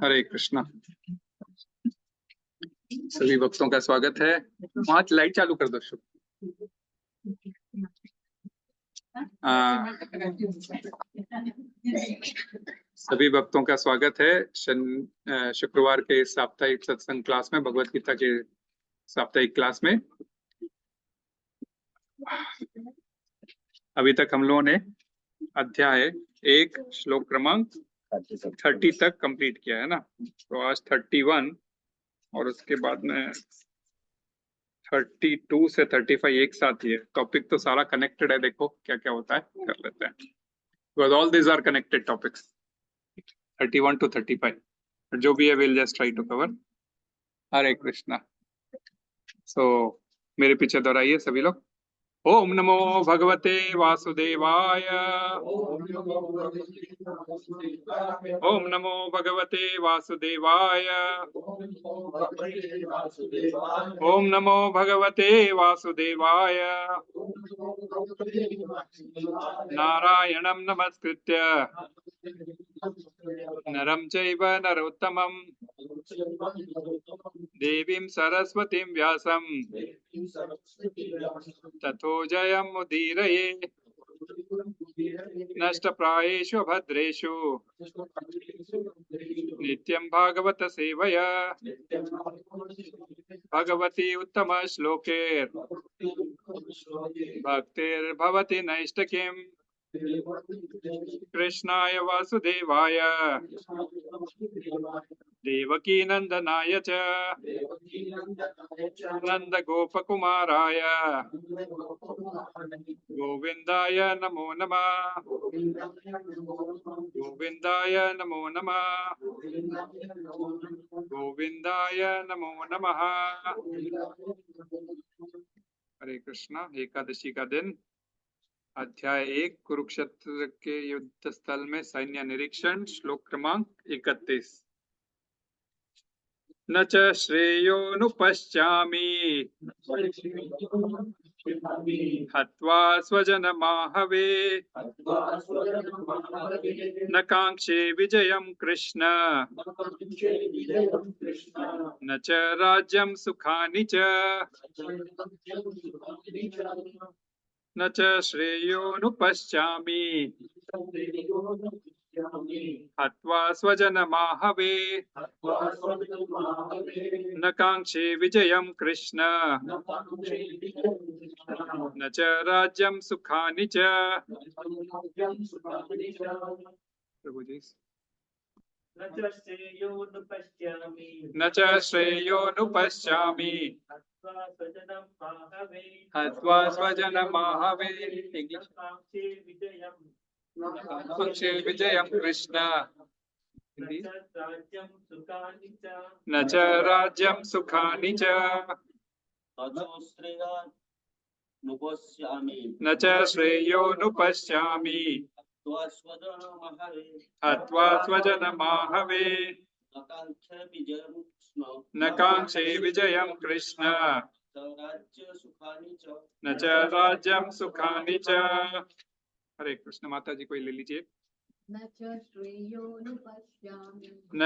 हरे कृष्णा। सभी भक्तों का स्वागत है। वहां लाइट चालू कर दो। सभी भक्तों का स्वागत है शुक्रवार के साप्ताहिक सत्संग क्लास में, भगवत गीता के साप्ताहिक क्लास में। अभी तक हम लोगों ने अध्याय 1 श्लोक क्रमांक 30 तक कंप्लीट किया है ना। तो आज 31 और उसके बाद में 32 से 35 एक साथ ही है। टॉपिक तो सारा कनेक्टेड है, देखो क्या क्या होता है, कर लेते हैं। Because all this are connected topics 31 to 35, जो भी है will just try to cover. Hare Krishna. So मेरे पीछे दोहराइए सभी लोग। ओम नमो भगवते वासुदेवाय। ओम नमो भगवते वासुदेवाय। ओम नमो भगवते वासुदेवाय। नारायणं नमस्कृत्य नरं चैव नरोत्तमं देवीं सरस्वतीं व्यासं ततो जयमुदीरये। नष्टप्रायेषु भद्रेषु नित्यं भागवत सेवया भगवती उत्तम श्लोके भक्तिर्भवति नैष्ठिकीम्। कृष्णाय वासुदेवाय देवकी नंदनाय च नंद गोपकुमाराय गोविंदाय नमो नमः। गोविंदाय नमो नमः। गोविंदाय नमो नमः। हरे कृष्णा। एकादशी का दिन, अध्याय 1 कुरुक्षेत्र के युद्ध स्थल में सैन्य निरीक्षण, श्लोक क्रमांक 31। न च श्रेयोनुपश्चामि हत्वा स्वजनमाहवे न कांक्षे विजयं कृष्ण न च राज्यं सुखानि च न च श्रेयोनुपश्चामि हत्वा स्वजनमाहवे न कांक्षे विजयं कृष्ण न च राज्यं सुखानि च। प्रभु जी। न च श्रेयोनुपश्चामि हत्वा स्वजनमाहवे कांक्षे विजयं कृष्ण न च राज्यं सुखानि च न च श्रेयोनुपश्चामि हत्वा स्वजनमाहवे न कांक्षे विजयं कृष्ण न च राज्यं सुखानि च। हरे कृष्ण। माता जी कोई ले लीजिए। न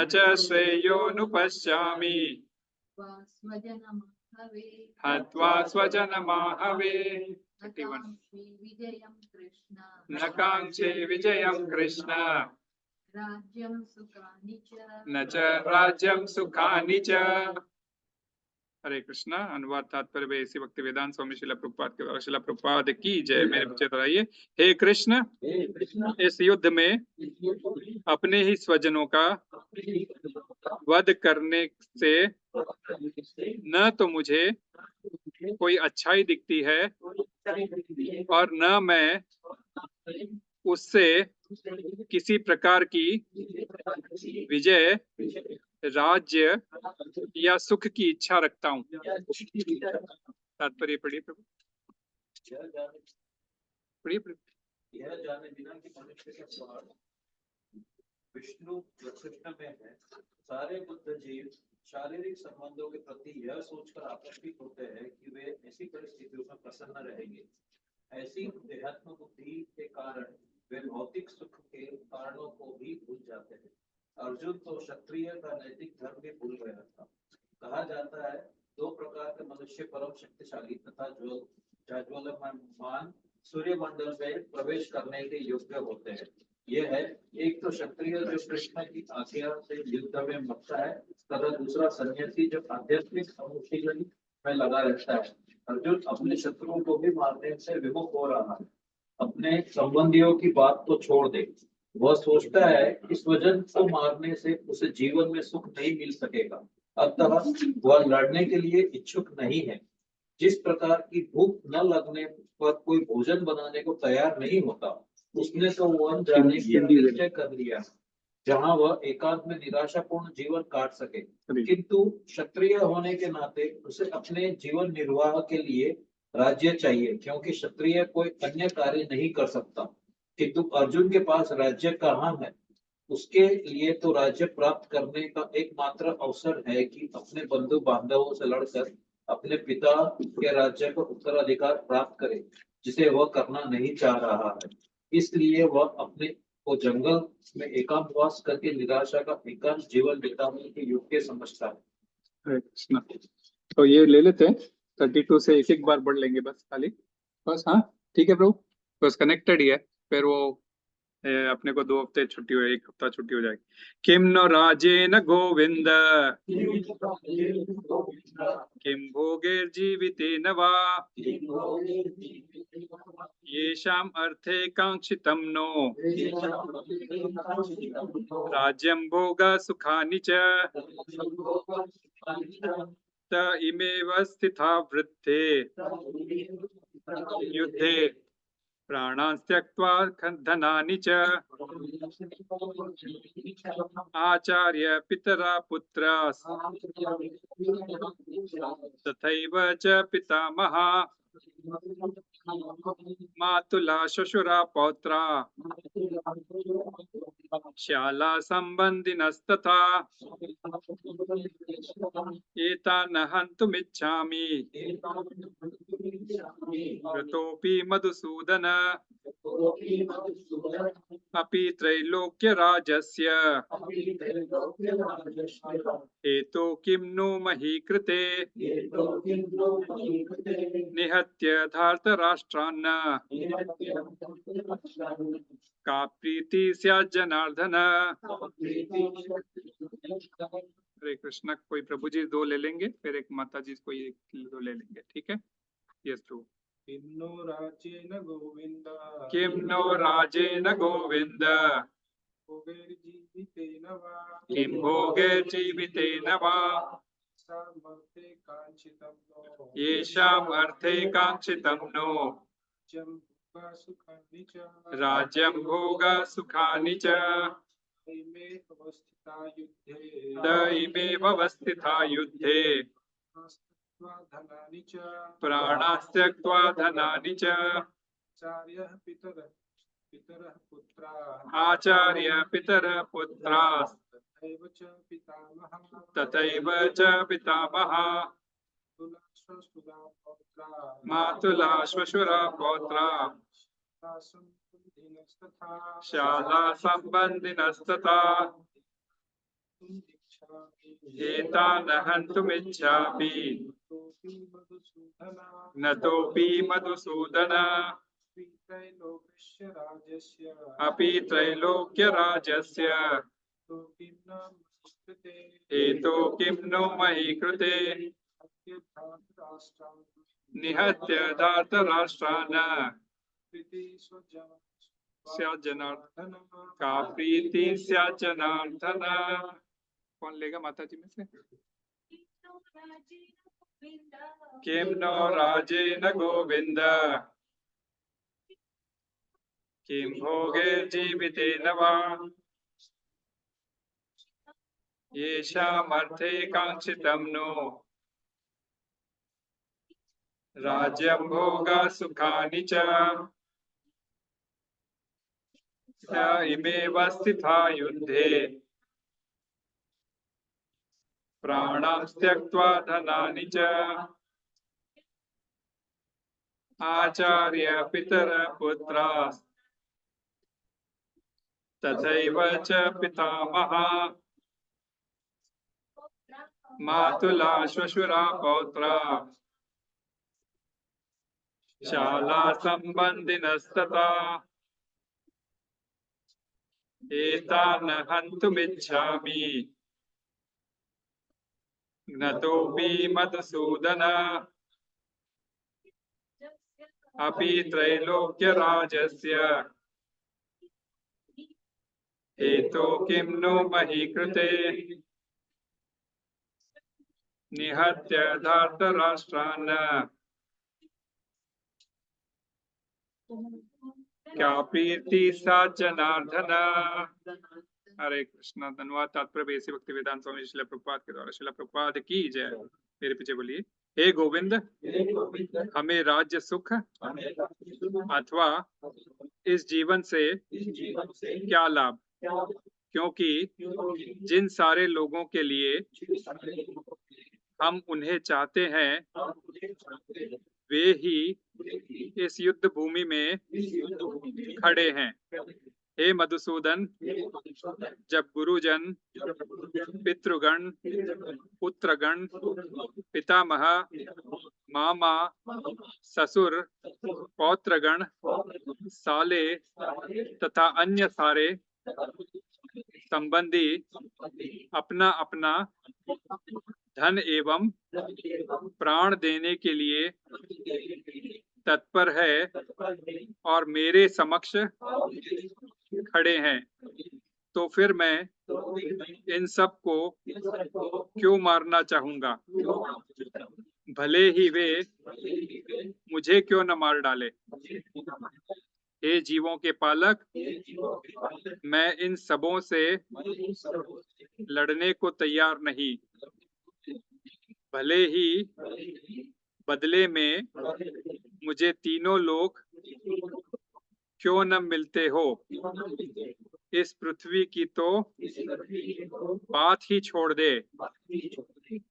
च श्रेयोनुपश्चामि हत्वा स्वजनमाहवे न कांक्षे विजयं कृष्ण न च राज्यं सुखानि च। हरे कृष्णा। अनुवाद तात्पर्य ऐसी भक्ति वेदांत स्वामी शिला प्रभुपाद के द्वारा। शिला प्रभुपाद की जय। मेरे पीछे दोहराइए। हे कृष्ण, इस युद्ध में अपने ही स्वजनों का वध करने से न तो मुझे कोई अच्छाई दिखती है और न मैं उससे किसी प्रकार की विजय, राज्य या सुख की इच्छा रखता हूँ। तात्पर्य पढ़िए प्रभु। पढ़िए प्रभु। यह जाने बिना कि मनुष्य का स्वार्थ विष्णु कृष्ण में है। सारे बुद्ध जीव शारीरिक संबंधों के प्रति यह सोचकर आकर्षित होते हैं कि वे ऐसी परिस्थितियों में प्रसन्न रहेंगे। ऐसी देहात्म बुद्धि के कारण वे भौतिक सुख के कारणों को भी अर्जुन तो क्षत्रिय का नैतिक धर्म भी भूल गया था। कहा जाता है दो प्रकार के मनुष्य परम शक्तिशाली तथा ज्वलमान सूर्यमंडल में प्रवेश करने के योग्य होते हैं। ये है एक तो क्षत्रिय जो कृष्ण की आज्ञा से युद्ध में मरता है, तथा दूसरा सन्यासी जो आध्यात्मिक अनुशीलन में लगा रहता है। अर्जुन अपने शत्रुओं को भी मारने से विमुख हो रहा है। अपने संबंधियों की बात तो छोड़ दे, वह सोचता है इस वजन को मारने से उसे जीवन में सुख नहीं मिल सकेगा, अतः वह लड़ने के लिए इच्छुक नहीं है। जिस प्रकार की भूख न लगने पर कोई भोजन बनाने को तैयार नहीं होता, उसने तो वन जाने की निश्चय कर लिया, जहाँ वह एकांत में निराशापूर्ण जीवन काट सके। किंतु क्षत्रिय होने के नाते उसे अपने जीवन निर्वाह के लिए राज्य चाहिए, क्योंकि क्षत्रिय कोई अन्य कार्य नहीं कर सकता। किंतु अर्जुन के पास राज्य कहाँ है? उसके लिए तो राज्य प्राप्त करने का एकमात्र अवसर है कि अपने बंधु बांधवों से लड़कर अपने पिता के राज्य का उत्तराधिकार प्राप्त करे, जिसे वह करना नहीं चाह रहा है। इसलिए वह अपने को जंगल में एकांतवास करके निराशा का एकांत जीवन बिताने के योग्य समझता है। हरे कृष्ण। तो ये ले लेते हैं 32 से एक एक बार पढ़ लेंगे बस खाली, बस। हाँ ठीक है प्रभु, बस कनेक्टेड ही है। फिर वो अपने को 2 हफ्ते छुट्टी हो, 1 हफ्ता छुट्टी हो जाएगी। किम नो राजेन गोविंद किम भोगैर्जीवितेन वा येषाम् अर्थे कांक्षितं नो राज्यं भोगा सुखानि च त इमेव स्थिता वृद्धे युद्धे प्राणान् त्यक्त्वा धनानि च आचार्य पितरा पुत्रास् तथैव च पितामहा मातुला श्वशुरा पौत्रा शाला संबंधिनस्तथा एतान् हन्तुमिच्छामि ऋतोऽपि मधुसूदन अपि त्रैलोक्यराजस्य हेतो किं नो मही कृते निहत्य धार्तराष्ट्रान् का प्रीति स्यात् जनार्दन। हरे कृष्ण। कोई प्रभु जी 2 ले लेंगे, फिर एक माता जी कोई 1-2 ले लेंगे, ठीक है। यस प्रभु। किं नो राजेन गोविंद किम नो राजेन गोविंद भोगैर्जीवितेन वा किम भोगैर्जीवितेन वा सामर्थे कांक्षितं नो येषाम् अर्थे कांक्षितं नो जं भोगा सुखानि च राज्यं भोगा सुखानि च इमे अवस्थिता युद्धे त इमेव अवस्थिता युद्धे नास्त्वा धनानि च प्राणास्त्यक्त्वा धनानि च आचार्यः पितरः पुत्राः आचार्य पितरः पुत्रास् तथैव च पितामहः तथैव च पितामहा तुला पौत्राः मातुला श्वशुरा पौत्रा संबंधिनस्तथा शाला संबंधिनस्तथा एतान् हन्तुमिच्छामि नतोऽपि मधुसूदन अपि त्रैलोक्यराजस्य हेतो किं नो मही कृते निहत्य धार्तराष्ट्रान् स्यात् जनार्दन का प्रीति स्यात् जनार्दन। कौन लेगा माता जी में से? किम नो राजेन गोविंद किम भोगैर्जीवितेन वा येषामर्थे कांक्षितं नो राज्यं भोगा सुखानि च त इमेव स्थिता युद्धे प्राणान् त्यक्त्वा धनानि च आचार्य पितरः पुत्रास् तथैव च पितामहा मातुला श्वशुरा पौत्रा शाला संबंधिनस्तथा एतान् हन्तुमिच्छामि ज्ञतोऽपि मधुसूदन अपि त्रैलोक्यराजस्य हेतो किं नो मही कृते निहत्य धार्तराष्ट्रान् क्यापीति सा जनार्दन। हरे कृष्णा। धन्यवाद। तात्पर्य ऐसी भक्ति वेदांत स्वामी शिला प्रभुपाद के द्वारा। शिला प्रभुपाद की जय। मेरे पीछे बोलिए। हे गोविंद, हमें राज्य सुख अथवा इस जीवन से क्या लाभ, क्योंकि जिन सारे लोगों के लिए हम उन्हें चाहते हैं वे ही इस युद्ध भूमि में खड़े हैं। हे मधुसूदन, जब गुरुजन, पितृगण, पुत्रगण, पितामह, मामा, ससुर, पौत्रगण, साले तथा अन्य सारे संबंधी अपना अपना धन एवं प्राण देने के लिए तत्पर है और मेरे समक्ष खड़े हैं, तो फिर मैं इन सब को क्यों मारना चाहूंगा, भले ही वे मुझे क्यों न मार डाले। हे जीवों के पालक, मैं इन सबों से लड़ने को तैयार नहीं, भले ही बदले में मुझे तीनों लोग क्यों न मिलते हो। इस पृथ्वी की तो बात ही छोड़ दे,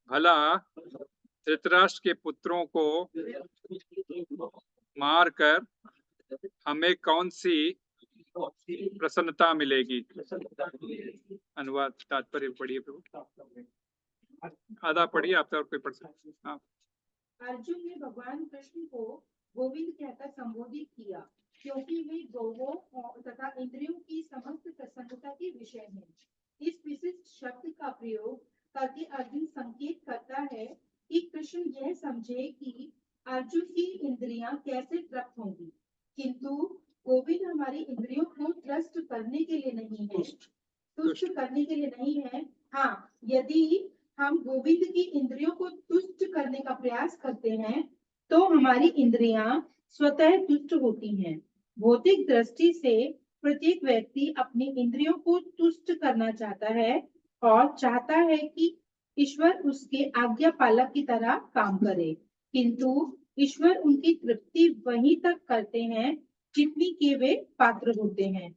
भला धृतराष्ट्र के पुत्रों को मारकर हमें कौन सी प्रसन्नता मिलेगी। अनुवाद तात्पर्य पढ़िए प्रभु। आधा पढ़िए आप, तो और कोई पढ़ सकते। हाँ। अर्जुन ने भगवान कृष्ण को गोविंद कहकर संबोधित किया, क्योंकि वे गौवों तथा इंद्रियों की समस्त प्रसन्नता के विषय हैं। इस विशिष्ट शब्द का प्रयोग करके अर्जुन संकेत करता है कि कृष्ण यह समझे कि अर्जुन की इंद्रियां कैसे तृप्त होंगी, किंतु गोविंद हमारी इंद्रियों को त्रस्त करने के लिए नहीं है, तुष्ट करने के लिए नहीं है। हाँ, यदि हम गोविंद की इंद्रियों को तुष्ट करने का प्रयास करते हैं तो हमारी इंद्रियां स्वतः तुष्ट होती हैं। भौतिक दृष्टि से प्रत्येक व्यक्ति अपनी इंद्रियों को तुष्ट करना चाहता है और चाहता है कि ईश्वर उसके आज्ञा पालक की तरह काम करे, किंतु ईश्वर उनकी तृप्ति वहीं तक करते हैं जितनी के वे पात्र होते हैं।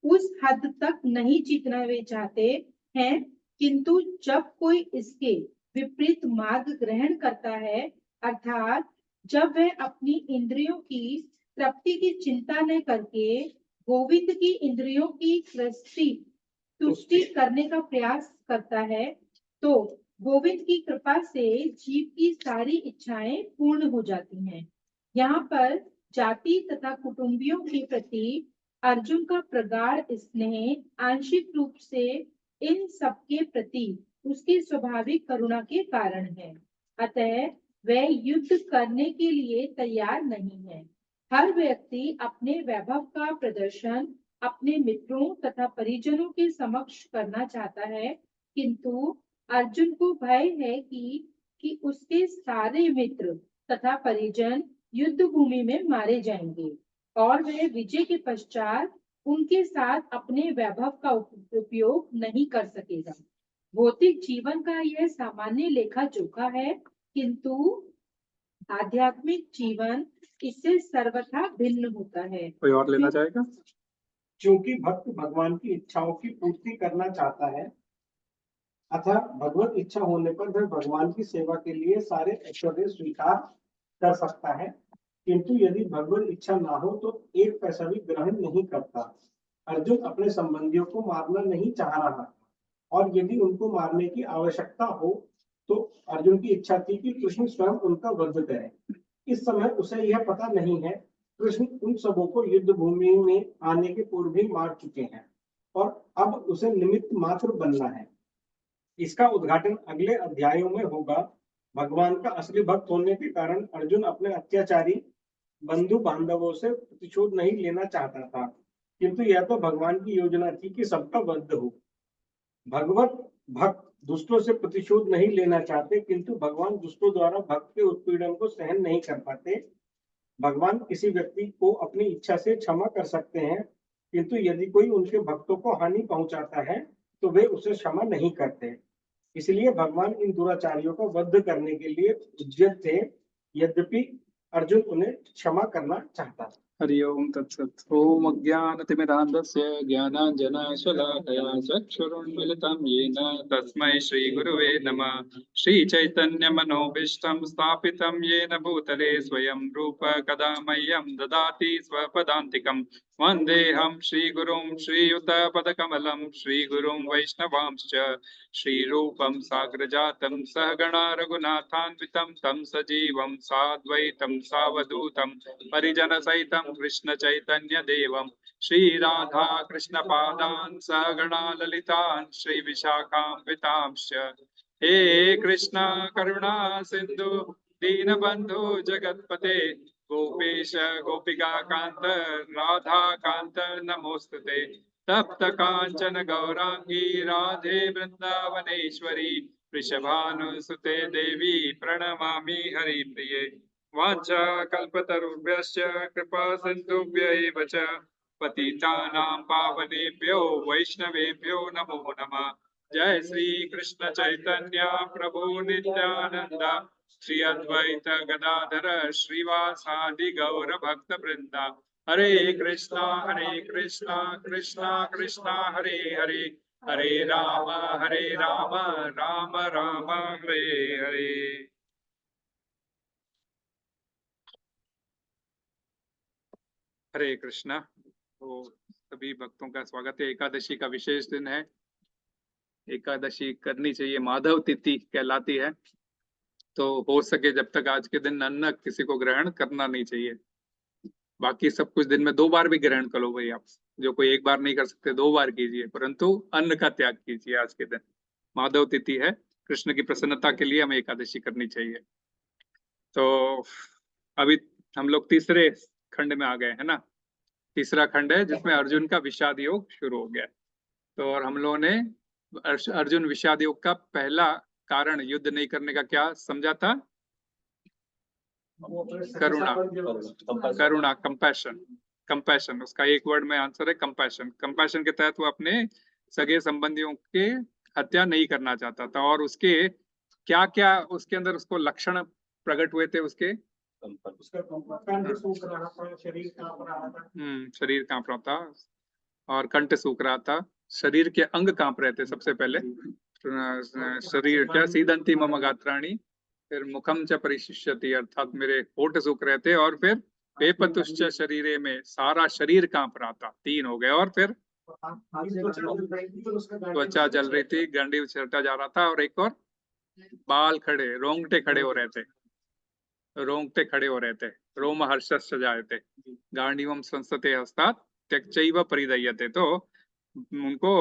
उस हद तक नहीं जीतना वे चाहते हैं, किंतु जब कोई इसके विपरीत मार्ग ग्रहण करता है, अर्थात जब वह अपनी इंद्रियों की तृप्ति की चिंता न करके गोविंद की इंद्रियों की तुष्टि करने का प्रयास करता है, तो गोविंद की कृपा से जीव की सारी इच्छाएं पूर्ण हो जाती हैं। यहाँ पर जाति तथा कुटुंबियों के प्रति अर्जुन का प्रगाढ़ स्नेह आंशिक रूप से इन सबके प्रति उसकी स्वाभाविक करुणा के कारण है। अतः वह युद्ध करने के लिए तैयार नहीं है। हर व्यक्ति अपने वैभव का प्रदर्शन अपने मित्रों तथा परिजनों के समक्ष करना चाहता है, किंतु अर्जुन को भय है कि उसके सारे मित्र तथा परिजन युद्ध भूमि में मारे जाएंगे और वह विजय के पश्चात उनके साथ अपने वैभव का उपयोग नहीं कर सकेगा। भौतिक जीवन का यह सामान्य लेखा जोखा है, किंतु आध्यात्मिक जीवन इससे सर्वथा भिन्न होता है। कोई और लेना चाहेगा? क्योंकि भक्त भगवान की इच्छाओं की पूर्ति करना चाहता है, अतः भगवत इच्छा होने पर वह भगवान की सेवा के लिए सारे ऐश्वर्य स्वीकार कर सकता है, किंतु यदि भगवत इच्छा ना हो तो एक पैसा भी ग्रहण नहीं करता। अर्जुन अपने संबंधियों को मारना नहीं चाह रहा, और यदि उनको मारने की आवश्यकता हो तो अर्जुन की इच्छा थी कि कृष्ण स्वयं उनका वध करें। इस समय उसे यह पता नहीं है कृष्ण उन सबों को युद्ध भूमि में आने के पूर्व ही मार चुके हैं और अब उसे निमित्त मात्र बनना है। इसका उद्घाटन अगले अध्यायों में होगा। भगवान का असली भक्त होने के कारण अर्जुन अपने अत्याचारी बंधु बांधवों से प्रतिशोध नहीं लेना चाहता था, किंतु यह तो भगवान की योजना थी कि सबका वध हो। भगवत भक्त दुष्टों से प्रतिशोध नहीं लेना चाहते, किंतु भगवान दुष्टों द्वारा भक्त के उत्पीड़न को सहन नहीं कर पाते। भगवान किसी व्यक्ति को अपनी इच्छा से क्षमा कर सकते हैं, किंतु यदि कोई उनके भक्तों को हानि पहुंचाता है तो वे उसे क्षमा नहीं करते। इसलिए भगवान इन दुराचारियों का वध करने के लिए उद्यत थे, यद्यपि अर्जुन उन्हें क्षमा करना चाहता था। हरि ओम तत्सत्। ओम अज्ञानतिमिरान्धस्य ज्ञानाञ्जनशलाकया चक्षुरुन्मिलितं येन तस्मै श्रीगुरुवे नमः। श्रीचैतन्यमनोभीष्टं स्थापितं येन भूतले स्वयं रूप कदा मह्यं ददाति स्वपदान्तिकं। वन्देऽहं श्रीगुरुं श्रीयुतपदकमलं श्रीगुरुं वैष्णवांश्च। श्रीरूपं साग्रजातं सहगणा रघुनाथान्वितं तं सजीवं साद्वैतं सावधूतं परिजनसहितं कृष्ण चैतन्य देवं श्री राधा कृष्ण पादान् सहगणा ललितान् श्री विशाखान्वितांश्च। हे कृष्ण करुणा सिंधु दीनबंधु जगतपते गोपेश गोपिका कांत राधा कांत नमोस्तुते। तप्त कांचन गौरांगी राधे वृंदावनेश्वरी वृषभानुसुते देवी प्रणमामि हरिप्रिये। वाञ्छा कल्पतरुभ्यश्च कृपा सिन्धुभ्य एव च पतितानां पावनेभ्यो वैष्णवेभ्यो नमो नमः। जय श्री कृष्ण चैतन्य प्रभु नित्यानंद श्री अद्वैत गदाधर श्रीवासादि गौर भक्त वृंदा। हरे कृष्णा कृष्णा कृष्णा हरे हरे हरे राम राम राम हरे हरे। हरे कृष्णा। तो सभी भक्तों का स्वागत है। एकादशी का विशेष दिन है। एकादशी करनी चाहिए, माधव तिथि कहलाती है। तो हो सके जब तक आज के दिन अन्न किसी को ग्रहण करना नहीं चाहिए। बाकी सब कुछ दिन में 2 बार भी ग्रहण करो भाई, आप जो कोई 1 बार नहीं कर सकते 2 बार कीजिए, परंतु अन्न का त्याग कीजिए आज के दिन। माधव तिथि है, कृष्ण की प्रसन्नता के लिए हमें एकादशी करनी चाहिए। तो अभी हम लोग तीसरे खंड में आ गए है ना। तीसरा खंड है जिसमें अर्जुन का विषाद योग शुरू हो गया। तो और हम लोगों ने अर्जुन विषाद योग का पहला कारण युद्ध नहीं करने का क्या समझा था? करुणा, करुणा, कंपैशन। कंपैशन उसका एक वर्ड में आंसर है कंपैशन। कंपैशन के तहत वो अपने सगे संबंधियों के हत्या नहीं करना चाहता था। और उसके क्या क्या उसके अंदर उसको लक्षण प्रकट हुए थे उसके? उसका कंठ सूख रहा था, शरीर कांप रहा था। शरीर कांप रहा था और कंठ सूख रहा था। शरीर के अंग कांप रहे थे सबसे पहले। शरीर क्या सीदंती मम गात्राणि, फिर मुखम च परिशिष्यति, अर्थात मेरे होठ सूख रहे थे। और फिर पेपतुश्च शरीरे में, सारा शरीर कांप रहा था। 3 हो गए। और फिर त्वचा जल रही थी, गंडी छरटा जा रहा था। और एक और बाल खड़े, रोंगटे खड़े हो रहे थे, रोंगटे खड़े हो रहे थे, रोम हर्षश्च जायते गांडीवम संसते हस्तात् त्यक्चैव परिदह्यते। तो उनको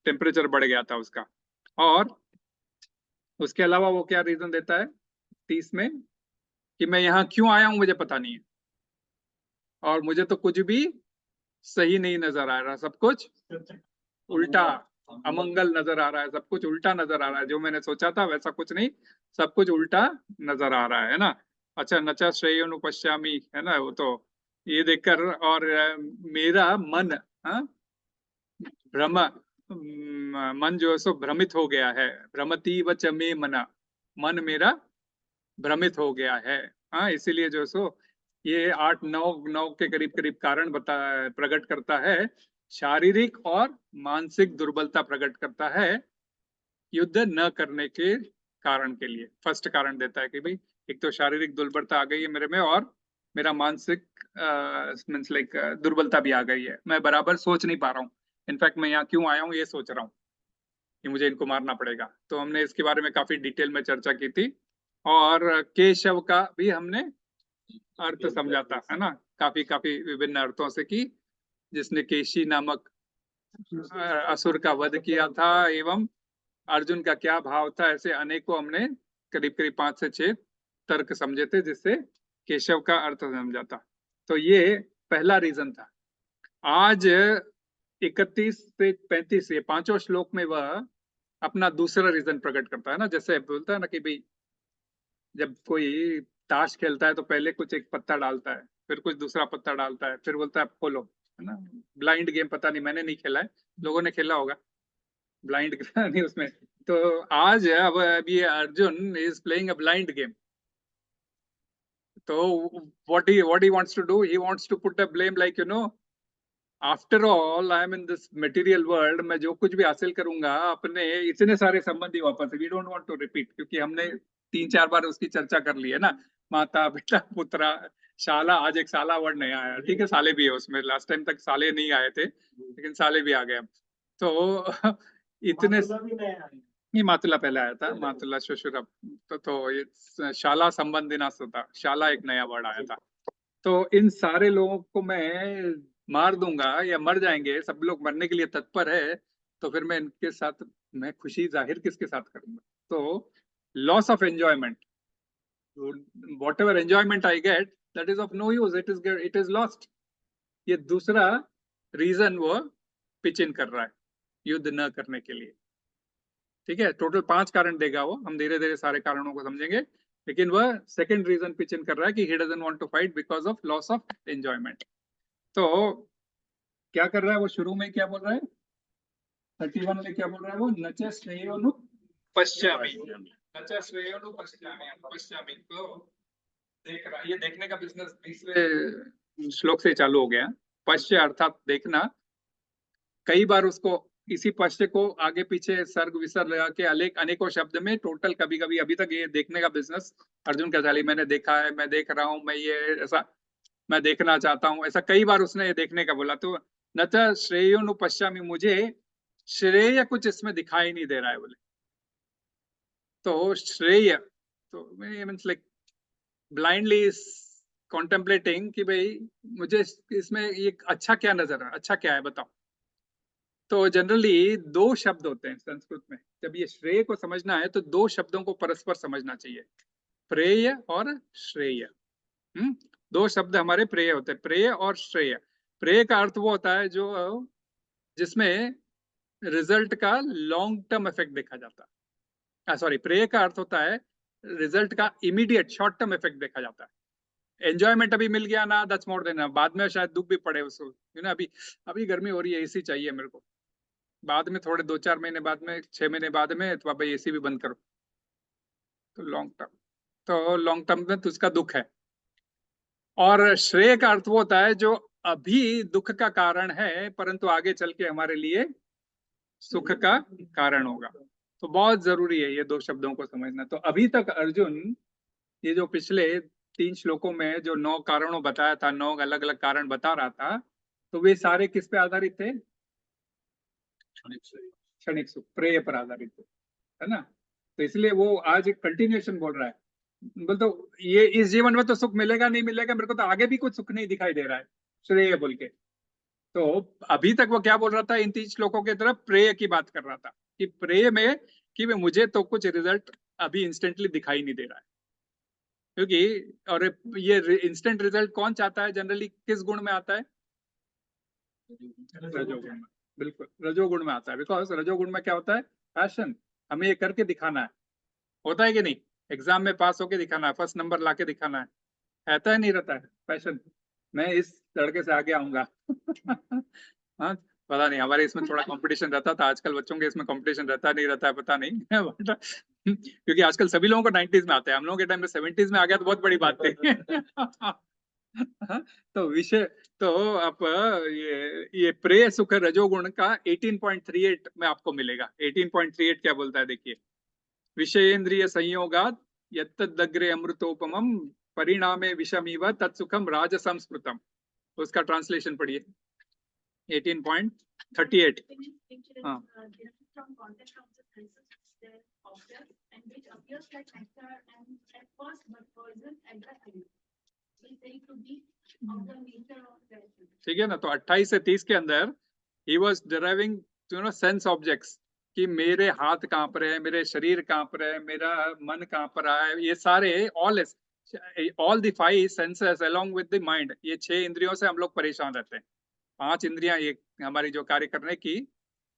टेम्परेचर बढ़ गया था उसका। और उसके अलावा वो क्या रीजन देता है 30 में कि मैं यहाँ क्यों आया हूं मुझे पता नहीं है, और मुझे तो कुछ भी सही नहीं नजर आ रहा, सब कुछ उल्टा अमंगल नजर आ रहा है, सब कुछ उल्टा नजर आ रहा है। जो मैंने सोचा था वैसा कुछ नहीं, सब कुछ उल्टा नजर आ रहा है ना। अच्छा, नचा श्रेयोनुपश्यामि है ना, वो तो ये देखकर। और मेरा मन भ्रम, मन जो है सो भ्रमित हो गया है। भ्रमती वच मे मना, मन मेरा भ्रमित हो गया है। हाँ, इसीलिए जो सो ये 8-9 के करीब करीब कारण प्रकट करता है। शारीरिक और मानसिक दुर्बलता प्रकट करता है युद्ध न करने के कारण के लिए। फर्स्ट कारण देता है कि भाई एक तो शारीरिक दुर्बलता आ गई है मेरे में, और मेरा मानसिक मीन्स लाइक दुर्बलता भी आ गई है। मैं बराबर सोच नहीं पा रहा हूँ। इनफैक्ट मैं यहाँ क्यों आया हूँ ये सोच रहा हूँ। कि मुझे इनको मारना पड़ेगा। तो हमने इसके बारे में काफी डिटेल में चर्चा की थी, और केशव का भी हमने अर्थ समझा था, है ना, काफी काफी विभिन्न अर्थों से, कि जिसने केशी नामक असुर का वध किया था, एवं अर्जुन का क्या भाव था, ऐसे अनेकों हमने करीब करीब 5 से 6 तर्क समझे थे, जिससे केशव का अर्थ समझा था। तो ये पहला रीजन था। आज 31 से 35 ये पांचों श्लोक में वह अपना दूसरा रीजन प्रकट करता है ना, जैसे बोलता है ना कि भाई जब कोई ताश खेलता है तो पहले कुछ एक पत्ता डालता है, फिर कुछ दूसरा पत्ता डालता है, फिर बोलता है खोलो, है ना। ब्लाइंड गेम, पता नहीं, मैंने नहीं खेला है, लोगों ने खेला होगा ब्लाइंड नहीं उसमें। तो आज अब ये Arjun is playing a blind game. तो what he wants to do, he wants to put a blame, like after all I am in this material world, मैं जो कुछ भी हासिल करूंगा अपने इतने सारे संबंधी वापस, we don't want to repeat, क्योंकि हमने 3-4 बार उसकी चर्चा कर ली है ना, माता पिता पुत्रा शाला। आज एक शाला वर्ड नया आया, ठीक है, साले भी है उसमें, लास्ट टाइम तक साले नहीं आए थे, लेकिन साले भी आ गए। तो इतने भी नया है। नहीं, मातुला पहले आया था, मातुला ससुर। तो ये शाला संबंधी ना होता, शाला एक नया वर्ड आया था। तो इन सारे लोगों को मैं मार दूंगा या मर जाएंगे, सब लोग मरने के लिए तत्पर है, तो फिर मैं इनके साथ मैं खुशी जाहिर किसके साथ करूंगा? तो loss of enjoyment, whatever enjoyment I get, that is of no use, it is lost. ये दूसरा रीजन वो पिच इन कर रहा है युद्ध न करने के लिए। ठीक है, टोटल 5 कारण देगा वो, हम धीरे धीरे सारे कारणों को समझेंगे, लेकिन वह सेकंड रीजन पिच इन कर रहा है कि he doesn't want to fight because of loss of enjoyment. तो क्या कर रहा है वो, शुरू में क्या बोल रहा है, 31 में क्या बोल रहा है वो, नच श्रेयोनु पश्चामि, नच श्रेयोनु पश्चामि। तो देख रहा, ये देखने का बिजनेस 20वें श्लोक से चालू हो गया। पश्च अर्थात देखना, कई बार उसको इसी पश्च को आगे पीछे सर्ग विसर्ग लगा के अनेकों शब्द में टोटल, कभी कभी अभी तक ये देखने का बिजनेस अर्जुन का चाली, मैंने देखा है, मैं देख रहा हूं, मैं ये ऐसा मैं देखना चाहता हूं, ऐसा कई बार उसने ये देखने का बोला। तो न तो श्रेयोनु पश्चामि, मुझे श्रेय कुछ इसमें दिखाई नहीं दे रहा है बोले। तो श्रेय तो मीन्स लाइक ब्लाइंडली कॉन्टेम्पलेटिंग कि भाई मुझे इसमें ये अच्छा क्या नजर है, अच्छा क्या है बताओ। तो जनरली 2 शब्द होते हैं संस्कृत में, जब ये श्रेय को समझना है तो 2 शब्दों को परस्पर समझना चाहिए, प्रेय और श्रेय। 2 शब्द हमारे प्रेय होते हैं, प्रेय और श्रेय। प्रेय का अर्थ वो होता है जो जिसमें रिजल्ट का लॉन्ग टर्म इफेक्ट देखा जाता है। सॉरी, प्रेय का अर्थ होता है रिजल्ट का इमीडिएट शॉर्ट टर्म इफेक्ट देखा जाता है। एंजॉयमेंट अभी मिल गया ना, दैट्स मोर देन, बाद में शायद दुख भी पड़े उसको, अभी गर्मी हो रही है, एसी चाहिए मेरे को, बाद में थोड़े 2-4 महीने बाद में, 6 महीने बाद में, तो भाई एसी भी बंद करो। तो लॉन्ग टर्म में तो उसका दुख है। और श्रेय का अर्थ वो होता है जो अभी दुख का कारण है, परंतु आगे चल के हमारे लिए सुख का कारण होगा। तो बहुत जरूरी है ये 2 शब्दों को समझना। तो अभी तक अर्जुन ये जो पिछले 3 श्लोकों में जो 9 कारणों बताया था, 9 अलग अलग कारण बता रहा था, तो वे सारे किस पे आधारित थे? क्षणिक सुख, प्रेय पर आधारित है ना। तो इसलिए वो आज एक कंटिन्यूएशन बोल रहा है, बोल तो ये इस जीवन में तो सुख मिलेगा नहीं मिलेगा, मेरे को तो आगे भी कुछ सुख नहीं दिखाई दे रहा है श्रेय बोल के। तो अभी तक वो क्या बोल रहा था, इन 3 श्लोकों की तरफ प्रेय की बात कर रहा था कि प्रेय में कि मुझे तो कुछ रिजल्ट अभी इंस्टेंटली दिखाई नहीं दे रहा है, क्योंकि और ये इंस्टेंट रिजल्ट कौन चाहता है जनरली, किस गुण में आता है? रजोगुण में, बिल्कुल रजोगुण में आता है। बिकॉज रजोगुण में क्या होता है, पैशन, हमें ये करके दिखाना है, होता है कि नहीं, एग्जाम में पास होके दिखाना है, फर्स्ट नंबर लाके दिखाना है, रहता है नहीं रहता है पैशन, मैं इस लड़के से आगे आऊंगा। हाँ, पता नहीं, हमारे इसमें थोड़ा कंपटीशन रहता था, आजकल बच्चों के इसमें कंपटीशन रहता नहीं रहता है पता नहीं। क्योंकि आजकल सभी लोगों को 90s में आते हैं, हम लोगों के टाइम में 70s में आ गया तो बहुत बड़ी बात थी। तो विषय तो आप ये प्रेय सुख रजोगुण का 18.38 में आपको मिलेगा। 18.38 क्या बोलता है देखिए, विषयेंद्रिय संयोगात यत्तदग्रे अमृतोपमम परिणामे विषमिव तत्सुखम राजसं स्मृतम। उसका ट्रांसलेशन पढ़िए 18.38। हाँ from contact of the senses with their objects and which appears like nectar and at first but poison at the end. Is said to be of the nature of passion. ठीक है ना। तो 28 से 30 के अंदर he was deriving sense objects कि मेरे हाथ कहाँ पर है, मेरे शरीर कहाँ पर है, मेरा मन कहाँ पर है, ये सारे all the 5 senses along with the mind, ये 6 इंद्रियों से हम लोग परेशान रहते हैं। 5 इंद्रियां ये हमारी जो कार्य करने की,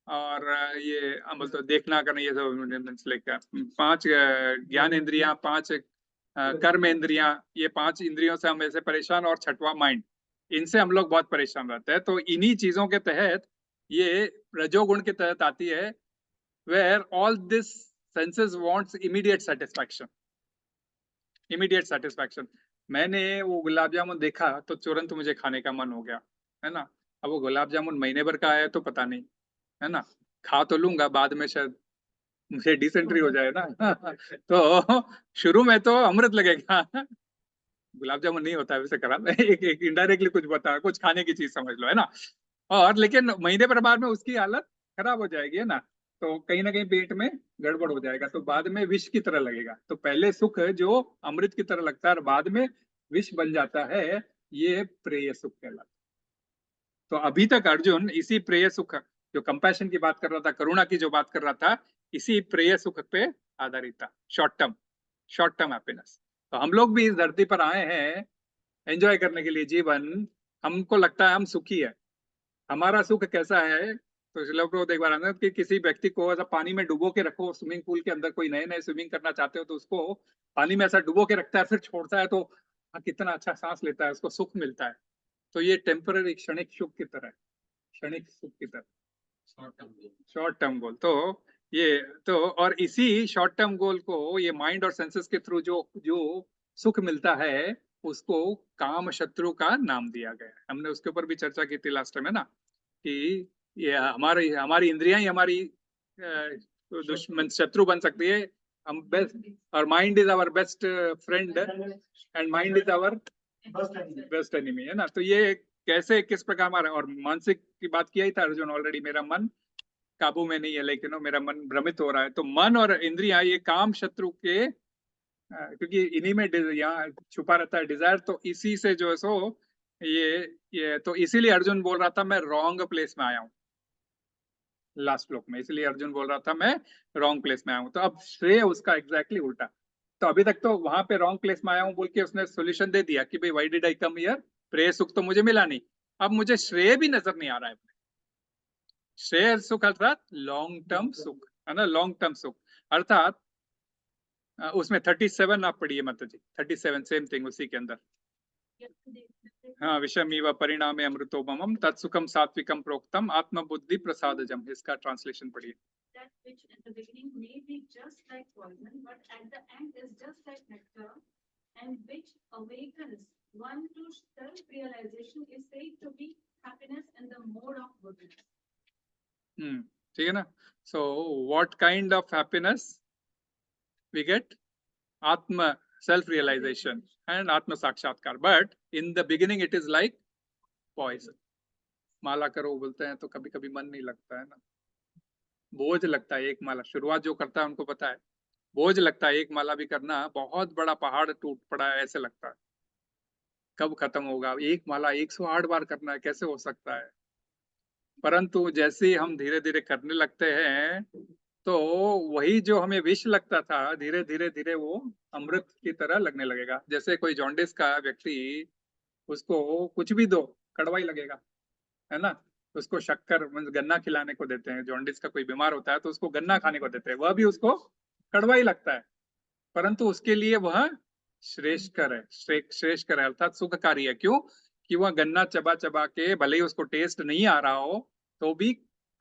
और ये हम तो देखना करना, ये सब लेकर 5 ज्ञान इंद्रियां, 5 कर्म इंद्रियां, ये 5 इंद्रियों से हम ऐसे परेशान, और 6वां माइंड, इनसे हम लोग बहुत परेशान रहते हैं। तो इन्हीं चीजों के तहत ये रजोगुण के तहत आती है, where all this senses wants immediate satisfaction. Immediate satisfaction. मैंने वो गुलाब जामुन देखा तो तुरंत मुझे खाने का मन हो गया, है ना। अब वो गुलाब जामुन महीने भर का है तो पता नहीं, है ना, खा तो लूंगा, बाद में शायद मुझे डिसेंट्री हो जाए ना। तो शुरू में तो अमृत लगेगा, गुलाब जामुन नहीं होता है वैसे खराब, एक इनडायरेक्टली कुछ बता, कुछ खाने की चीज समझ लो, है ना। और लेकिन महीने भर बाद में उसकी हालत खराब हो जाएगी, है ना, तो कहीं ना कहीं पेट में गड़बड़ हो जाएगा, तो बाद में विष की तरह लगेगा। तो पहले सुख जो अमृत की तरह लगता है और बाद में विष बन जाता है, ये प्रेय सुख कहलाता है। तो अभी तक अर्जुन इसी प्रेय सुख, जो कंपैशन की बात कर रहा था, करुणा की जो बात कर रहा था, इसी प्रेय सुख पे आधारित था, शॉर्ट टर्म हैप्पीनेस। तो हम लोग भी इस धरती पर आए हैं एंजॉय करने के लिए जीवन। हमको लगता है हम सुखी है, हमारा सुख कैसा है। तो श्रील एक बार आनंद कि किसी व्यक्ति को ऐसा पानी में डुबो के रखो, स्विमिंग पूल के अंदर कोई नए स्विमिंग करना चाहते हो तो उसको पानी में ऐसा डुबो के रखता है, फिर छोड़ता है, तो कितना अच्छा सांस लेता है, उसको सुख मिलता है। तो ये टेम्पररी क्षणिक सुख की तरह, क्षणिक सुख की तरह, शॉर्ट टर्म गोल। तो ये तो, और इसी शॉर्ट टर्म गोल को ये माइंड और सेंसेस के थ्रू जो सुख मिलता है, उसको काम शत्रु का नाम दिया गया है। हमने उसके ऊपर भी चर्चा की थी लास्ट टाइम, है ना, कि ये हमारी इंद्रियां ही हमारी दुश्मन शत्रु बन सकती है। हम बेस्ट, और mind is our best friend and mind is our best enemy, है ना। तो ये कैसे, किस प्रकार हमारा, और मानसिक की बात किया ही था अर्जुन ऑलरेडी, मेरा मन काबू में नहीं है, लेकिन मेरा मन भ्रमित हो रहा है। तो मन और इंद्रियां ये काम शत्रु के, क्योंकि इन्हीं में यहाँ छुपा रहता है डिजायर, तो इसी से जो है सो ये तो इसीलिए अर्जुन बोल रहा था मैं रॉन्ग प्लेस में आया हूँ लास्ट श्लोक में, इसलिए अर्जुन बोल रहा था मैं रॉन्ग प्लेस में आया हूँ। तो अब श्रेय उसका एग्जैक्टली उल्टा। तो अभी तक तो वहां पे रॉन्ग प्लेस में आया हूँ बोल के उसने सोल्यूशन दे दिया कि भाई why did I come here, प्रेय सुख तो मुझे मिला नहीं, अब मुझे श्रेय भी नजर नहीं आ रहा है। श्रेय सुख अर्थात लॉन्ग टर्म सुख, है ना, लॉन्ग टर्म सुख अर्थात उसमें 37 आप पढ़िए माता जी, 37 सेम थिंग उसी के अंदर। हाँ, विषमीव परिणामे अमृतोपमम तत्सुखम सात्विकम प्रोक्तम आत्मबुद्धि प्रसादजम, इसका ट्रांसलेशन पढ़िए। That which at the beginning may be just like poison, but at the end is just like nectar, and which awakens one to self-realization is said to be happiness in the mode of goodness. ठीक है ना। So what kind of happiness we get? Atma, self-realization and Atma Sakshatkar. But in the beginning it is like poison. माला करो बोलते हैं तो कभी कभी मन नहीं लगता है ना, बोझ लगता है। एक माला शुरुआत जो करता है उनको पता है, बोझ लगता है। एक माला भी करना बहुत बड़ा पहाड़ टूट पड़ा है ऐसे लगता है, कब खत्म होगा। एक माला 108 बार करना है, कैसे हो सकता है। परंतु जैसे ही हम धीरे धीरे करने लगते हैं तो वही जो हमें विष लगता था धीरे धीरे वो अमृत की तरह लगने लगेगा। जैसे कोई जॉन्डिस का व्यक्ति, उसको कुछ भी दो कड़वा ही लगेगा, है ना। उसको शक्कर गन्ना खिलाने को देते हैं, जॉन्डिस का कोई बीमार होता है तो उसको गन्ना खाने को देते हैं, वह भी उसको कड़वा ही लगता है, परंतु उसके लिए वह श्रेष्ठकर है, श्रेष्ठकर है अर्थात सुखकारी है। क्यों? कि वह गन्ना चबा चबा के, भले ही उसको टेस्ट नहीं आ रहा हो तो भी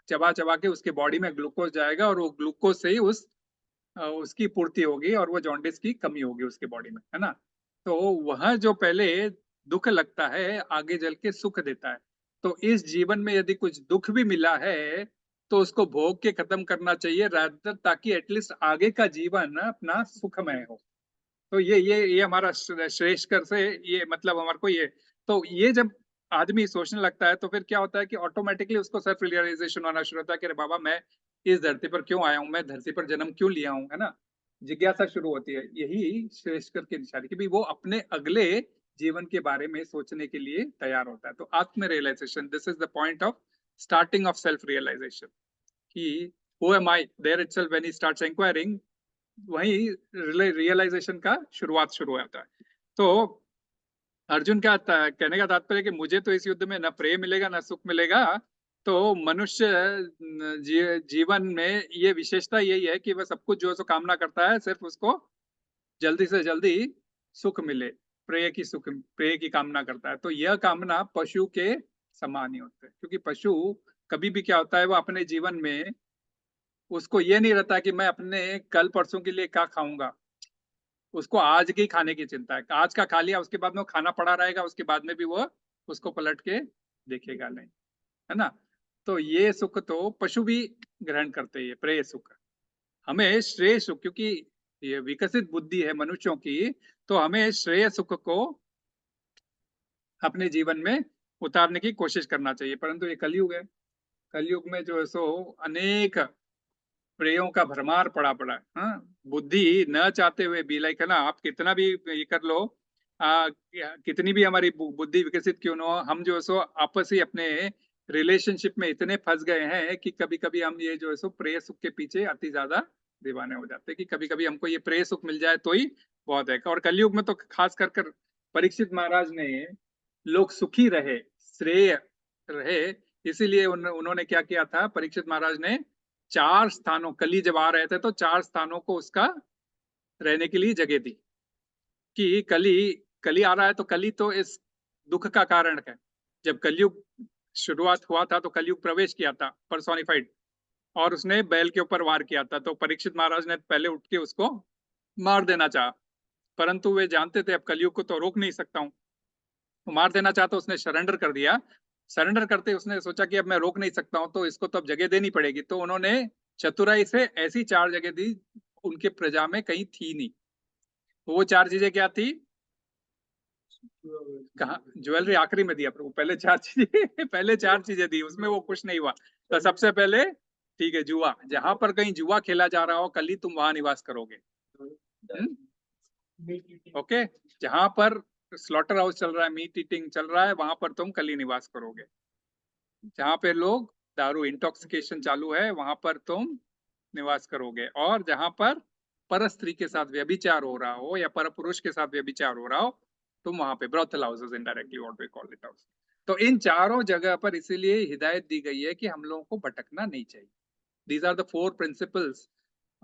चबा चबा के उसके बॉडी में ग्लूकोज जाएगा और वो ग्लूकोज से ही उसकी पूर्ति होगी और वो जॉन्डिस की कमी होगी उसके बॉडी में, है ना। तो वह जो पहले दुख लगता है आगे चल के सुख देता है। तो इस जीवन में यदि कुछ दुख भी मिला है तो उसको भोग के खत्म करना चाहिए रादर, ताकि एटलीस्ट आगे का जीवन अपना सुखमय हो। तो ये हमारा श्रेष्ठकर से ये मतलब हमारे को ये, तो ये जब आदमी सोचने लगता है तो फिर क्या होता है कि ऑटोमेटिकली उसको सेल्फ रियलाइजेशन होना शुरू होता है कि अरे बाबा मैं इस धरती पर क्यों आया हूँ, मैं धरती पर जन्म क्यों लिया हूँ, है ना। जिज्ञासा शुरू होती है। यही श्रेष्ठकर की निशानी कि भी वो अपने अगले जीवन के बारे में सोचने के लिए तैयार होता है। तो आत्म realization, this is the point of starting of self realization कि who am I, there itself when he starts inquiring, वही रियलाइजेशन का शुरुआत शुरू होता है। तो अर्जुन का कहने का तात्पर्य कि मुझे तो इस युद्ध में न प्रेम मिलेगा न सुख मिलेगा। तो मनुष्य जीवन में ये विशेषता यही है कि वह सब कुछ जो है सो कामना करता है, सिर्फ उसको जल्दी से जल्दी सुख मिले, प्रेय की कामना करता है। तो यह कामना पशु के समान ही होता है, क्योंकि पशु कभी भी क्या होता है, वो अपने जीवन में उसको ये नहीं रहता कि मैं अपने कल परसों के लिए क्या खाऊंगा, उसको आज के ही खाने की चिंता है। आज का खा लिया, उसके बाद में वो खाना पड़ा रहेगा, उसके बाद में भी वो उसको पलट के देखेगा नहीं, है ना। तो ये सुख तो पशु भी ग्रहण करते हैं, प्रेय सुख। हमें श्रेय सुख, क्योंकि ये विकसित बुद्धि है मनुष्यों की, तो हमें श्रेय सुख को अपने जीवन में उतारने की कोशिश करना चाहिए। परंतु ये कलयुग है, कलयुग में जो है सो अनेक प्रेयों का भरमार पड़ा है। हाँ, बुद्धि न चाहते हुए भी, लाइक है ना, आप कितना भी ये कर लो, कितनी भी हमारी बुद्धि विकसित क्यों न हो, हम जो है सो आपसी अपने रिलेशनशिप में इतने फंस गए हैं कि कभी कभी हम ये जो है सो प्रेय सुख के पीछे अति ज्यादा दीवाने हो जाते हैं कि कभी कभी हमको ये प्रेय सुख मिल जाए तो ही बहुत है। और कलयुग में तो खास कर परीक्षित महाराज ने लोग सुखी रहे, श्रेय रहे, इसीलिए उन्होंने क्या किया था, परीक्षित महाराज ने 4 स्थानों, कली जब आ रहे थे तो 4 स्थानों को उसका रहने के लिए जगह दी कि कली आ रहा है तो कली तो इस दुख का कारण है। जब कलयुग शुरुआत हुआ था तो कलयुग प्रवेश किया था पर्सोनिफाइड, और उसने बैल के ऊपर वार किया था। तो परीक्षित महाराज ने पहले उठ के उसको मार देना चाहा, परंतु वे जानते थे अब कलयुग को तो रोक नहीं सकता हूं, तो मार देना चाहा तो उसने सरेंडर कर दिया। सरेंडर करते उसने सोचा कि अब मैं रोक नहीं सकता हूं, तो इसको तो अब जगह देनी पड़ेगी। तो उन्होंने चतुराई से ऐसी 4 जगह दी, उनके प्रजा में कहीं थी नहीं। तो वो 4 चीजें क्या थी, कहा ज्वेलरी आखिरी में दिया प्रभु, पहले 4 चीजें पहले 4 चीजें दी, उसमें वो खुश नहीं हुआ। तो सबसे पहले ठीक है, जुआ, जहां पर कहीं जुआ खेला जा रहा हो कल तुम वहां निवास करोगे। ओके, जहां पर स्लॉटर हाउस चल रहा है, मीट ईटिंग चल रहा है, वहां पर तुम कल निवास करोगे। जहां पे लोग दारू इंटॉक्सिकेशन चालू है, वहां पर तुम निवास करोगे। और जहां पर पर स्त्री के साथ व्यभिचार हो रहा हो या पर पुरुष के साथ व्यभिचार हो रहा हो, तुम वहां पे, brothel houses indirectly what we call it house. तो इन चारों जगह पर इसीलिए हिदायत दी गई है कि हम लोगों को भटकना नहीं चाहिए। These are the 4 principles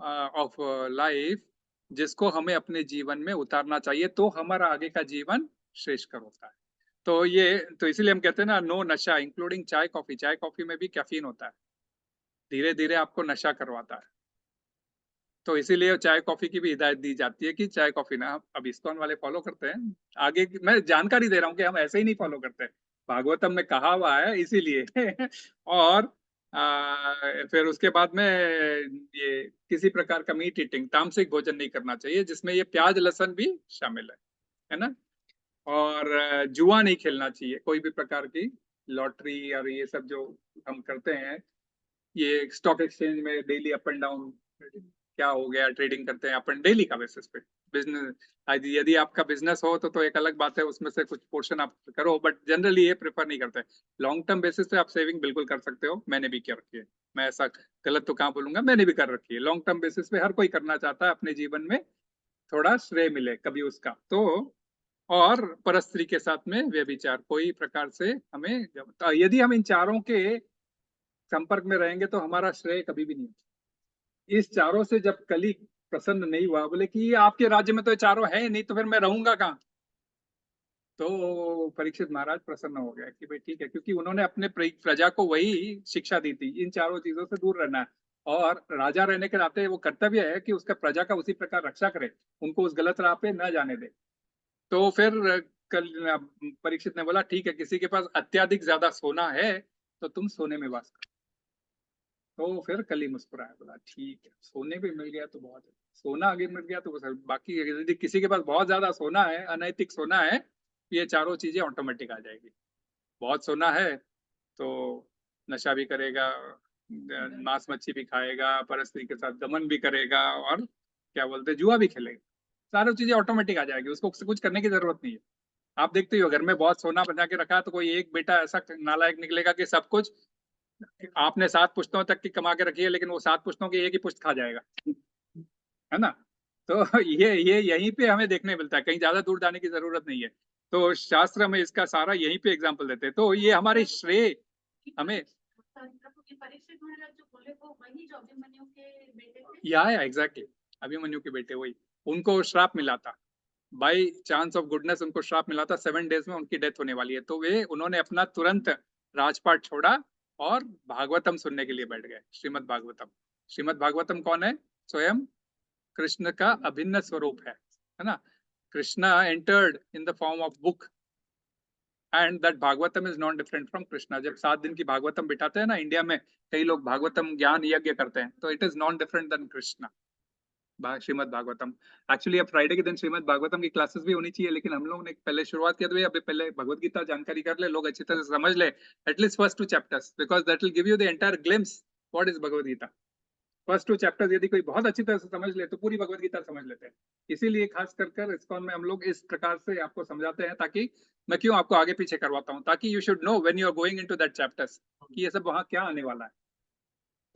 of life, जिसको हमें अपने जीवन में उतारना चाहिए, तो हमारा आगे का जीवन श्रेष्ठ होता है। तो ये तो इसीलिए हम कहते हैं ना, नो नशा, इंक्लूडिंग चाय कॉफी। चाय कॉफी में भी कैफीन होता है, धीरे धीरे आपको नशा करवाता है। तो इसीलिए चाय कॉफी की भी हिदायत दी जाती है कि चाय कॉफी ना, अब इस्कॉन वाले फॉलो करते हैं। आगे मैं जानकारी दे रहा हूँ कि हम ऐसे ही नहीं फॉलो करते, भागवतम में कहा हुआ है इसीलिए और फिर उसके बाद में ये किसी प्रकार का मीट ईटिंग, तामसिक भोजन नहीं करना चाहिए, जिसमें ये प्याज लहसुन भी शामिल है ना। और जुआ नहीं खेलना चाहिए, कोई भी प्रकार की लॉटरी और ये सब जो हम करते हैं, ये स्टॉक एक्सचेंज में डेली अप एंड डाउन क्या हो गया, ट्रेडिंग करते हैं अपन डेली का बेसिस पे। बिजनेस, यदि आपका बिजनेस हो तो एक अलग बात है, उसमें से कुछ पोर्शन आप करो, बट जनरली ये प्रेफर नहीं करते। लॉन्ग टर्म बेसिस पे आप सेविंग बिल्कुल कर सकते हो, मैंने भी कर रखी है, मैं ऐसा गलत तो कहाँ बोलूंगा, मैंने भी कर रखी है। लॉन्ग टर्म बेसिस पे हर कोई करना चाहता है, अपने जीवन में थोड़ा श्रेय मिले कभी उसका। तो और परस्त्री के साथ में व्यभिचार, कोई प्रकार से हमें, तो यदि हम इन चारों के संपर्क में रहेंगे तो हमारा श्रेय कभी भी नहीं होगा। इस चारों से जब कली प्रसन्न नहीं हुआ, बोले कि ये आपके राज्य में तो ये चारों है नहीं, तो फिर मैं रहूंगा कहाँ। तो परीक्षित महाराज प्रसन्न हो गया कि भाई ठीक है, क्योंकि उन्होंने अपने प्रजा को वही शिक्षा दी थी, इन चारों चीजों से दूर रहना है। और राजा रहने के नाते वो कर्तव्य है कि उसका प्रजा का उसी प्रकार रक्षा करे, उनको उस गलत राह पे न जाने दे। तो फिर कल परीक्षित ने बोला ठीक है, किसी के पास अत्याधिक ज्यादा सोना है तो तुम सोने में वास करो। तो फिर कली मुस्कुराया, बोला ठीक है, सोने भी मिल गया तो बहुत है, सोना आगे मिल गया तो बाकी यदि किसी के पास बहुत ज्यादा सोना है, अनैतिक सोना है, ये चारों चीजें ऑटोमेटिक आ जाएगी। बहुत सोना है तो नशा भी करेगा, मांस मच्छी भी खाएगा, परस्त्री के साथ गमन भी करेगा, और क्या बोलते हैं, जुआ भी खेलेगा। सारी चीजें ऑटोमेटिक आ जाएगी, उसको कुछ करने की जरूरत नहीं है। आप देखते हो घर में बहुत सोना बचा के रखा है, तो कोई एक बेटा ऐसा नालायक निकलेगा कि सब कुछ आपने 7 पुश्तों तक की कमा के रखी है, लेकिन वो 7 पुश्तों की एक ही पुश्त खा जाएगा, है ना। तो ये यहीं पे हमें देखने मिलता है, कहीं ज्यादा दूर जाने की जरूरत नहीं है। तो शास्त्र में इसका सारा यहीं पे एग्जाम्पल देते हैं। तो ये हमारे श्रेय हमें परीक्षित महाराज जो बोले वो वही जो अभिमन्यु के बेटे थे। या एग्जैक्टली, अभिमन्यु के बेटे वही, उनको श्राप मिला था, बाय चांस ऑफ गुडनेस उनको श्राप मिला था, 7 डेज में उनकी डेथ होने वाली है। तो वे उन्होंने अपना तुरंत राजपाट छोड़ा और भागवतम सुनने के लिए बैठ गए, श्रीमद् भागवतम। श्रीमद् भागवतम कौन है? स्वयं कृष्ण का अभिन्न स्वरूप है ना। Krishna entered in the form of book and that Bhagavatam is not different from Krishna. जब 7 दिन की भागवतम बिठाते हैं ना इंडिया में, कई लोग भागवतम ज्ञान यज्ञ करते हैं, तो it is not different than Krishna, Shrimad Bhagavatam. Actually अब फ्राइडे के दिन श्रीमद् भागवतम की क्लासेस भी होनी चाहिए, लेकिन हम लोगों ने पहले शुरुआत किया, तो भाई अभी पहले भगवत गीता जानकारी कर ले, लोग अच्छी तरह से समझ ले at least first 2 chapters, because that will give you the entire glimpse what is Bhagavad Gita. First 2 chapters यदि कोई बहुत अच्छी तरह से समझ ले तो पूरी भगवत गीता समझ लेते हैं। इसीलिए खास कर इस्कॉन में हम लोग इस प्रकार से आपको समझाते हैं, ताकि मैं क्यों आपको आगे पीछे करवाता हूँ, ताकि you should know when you are going into that chapters कि ये सब वहाँ क्या आने वाला है।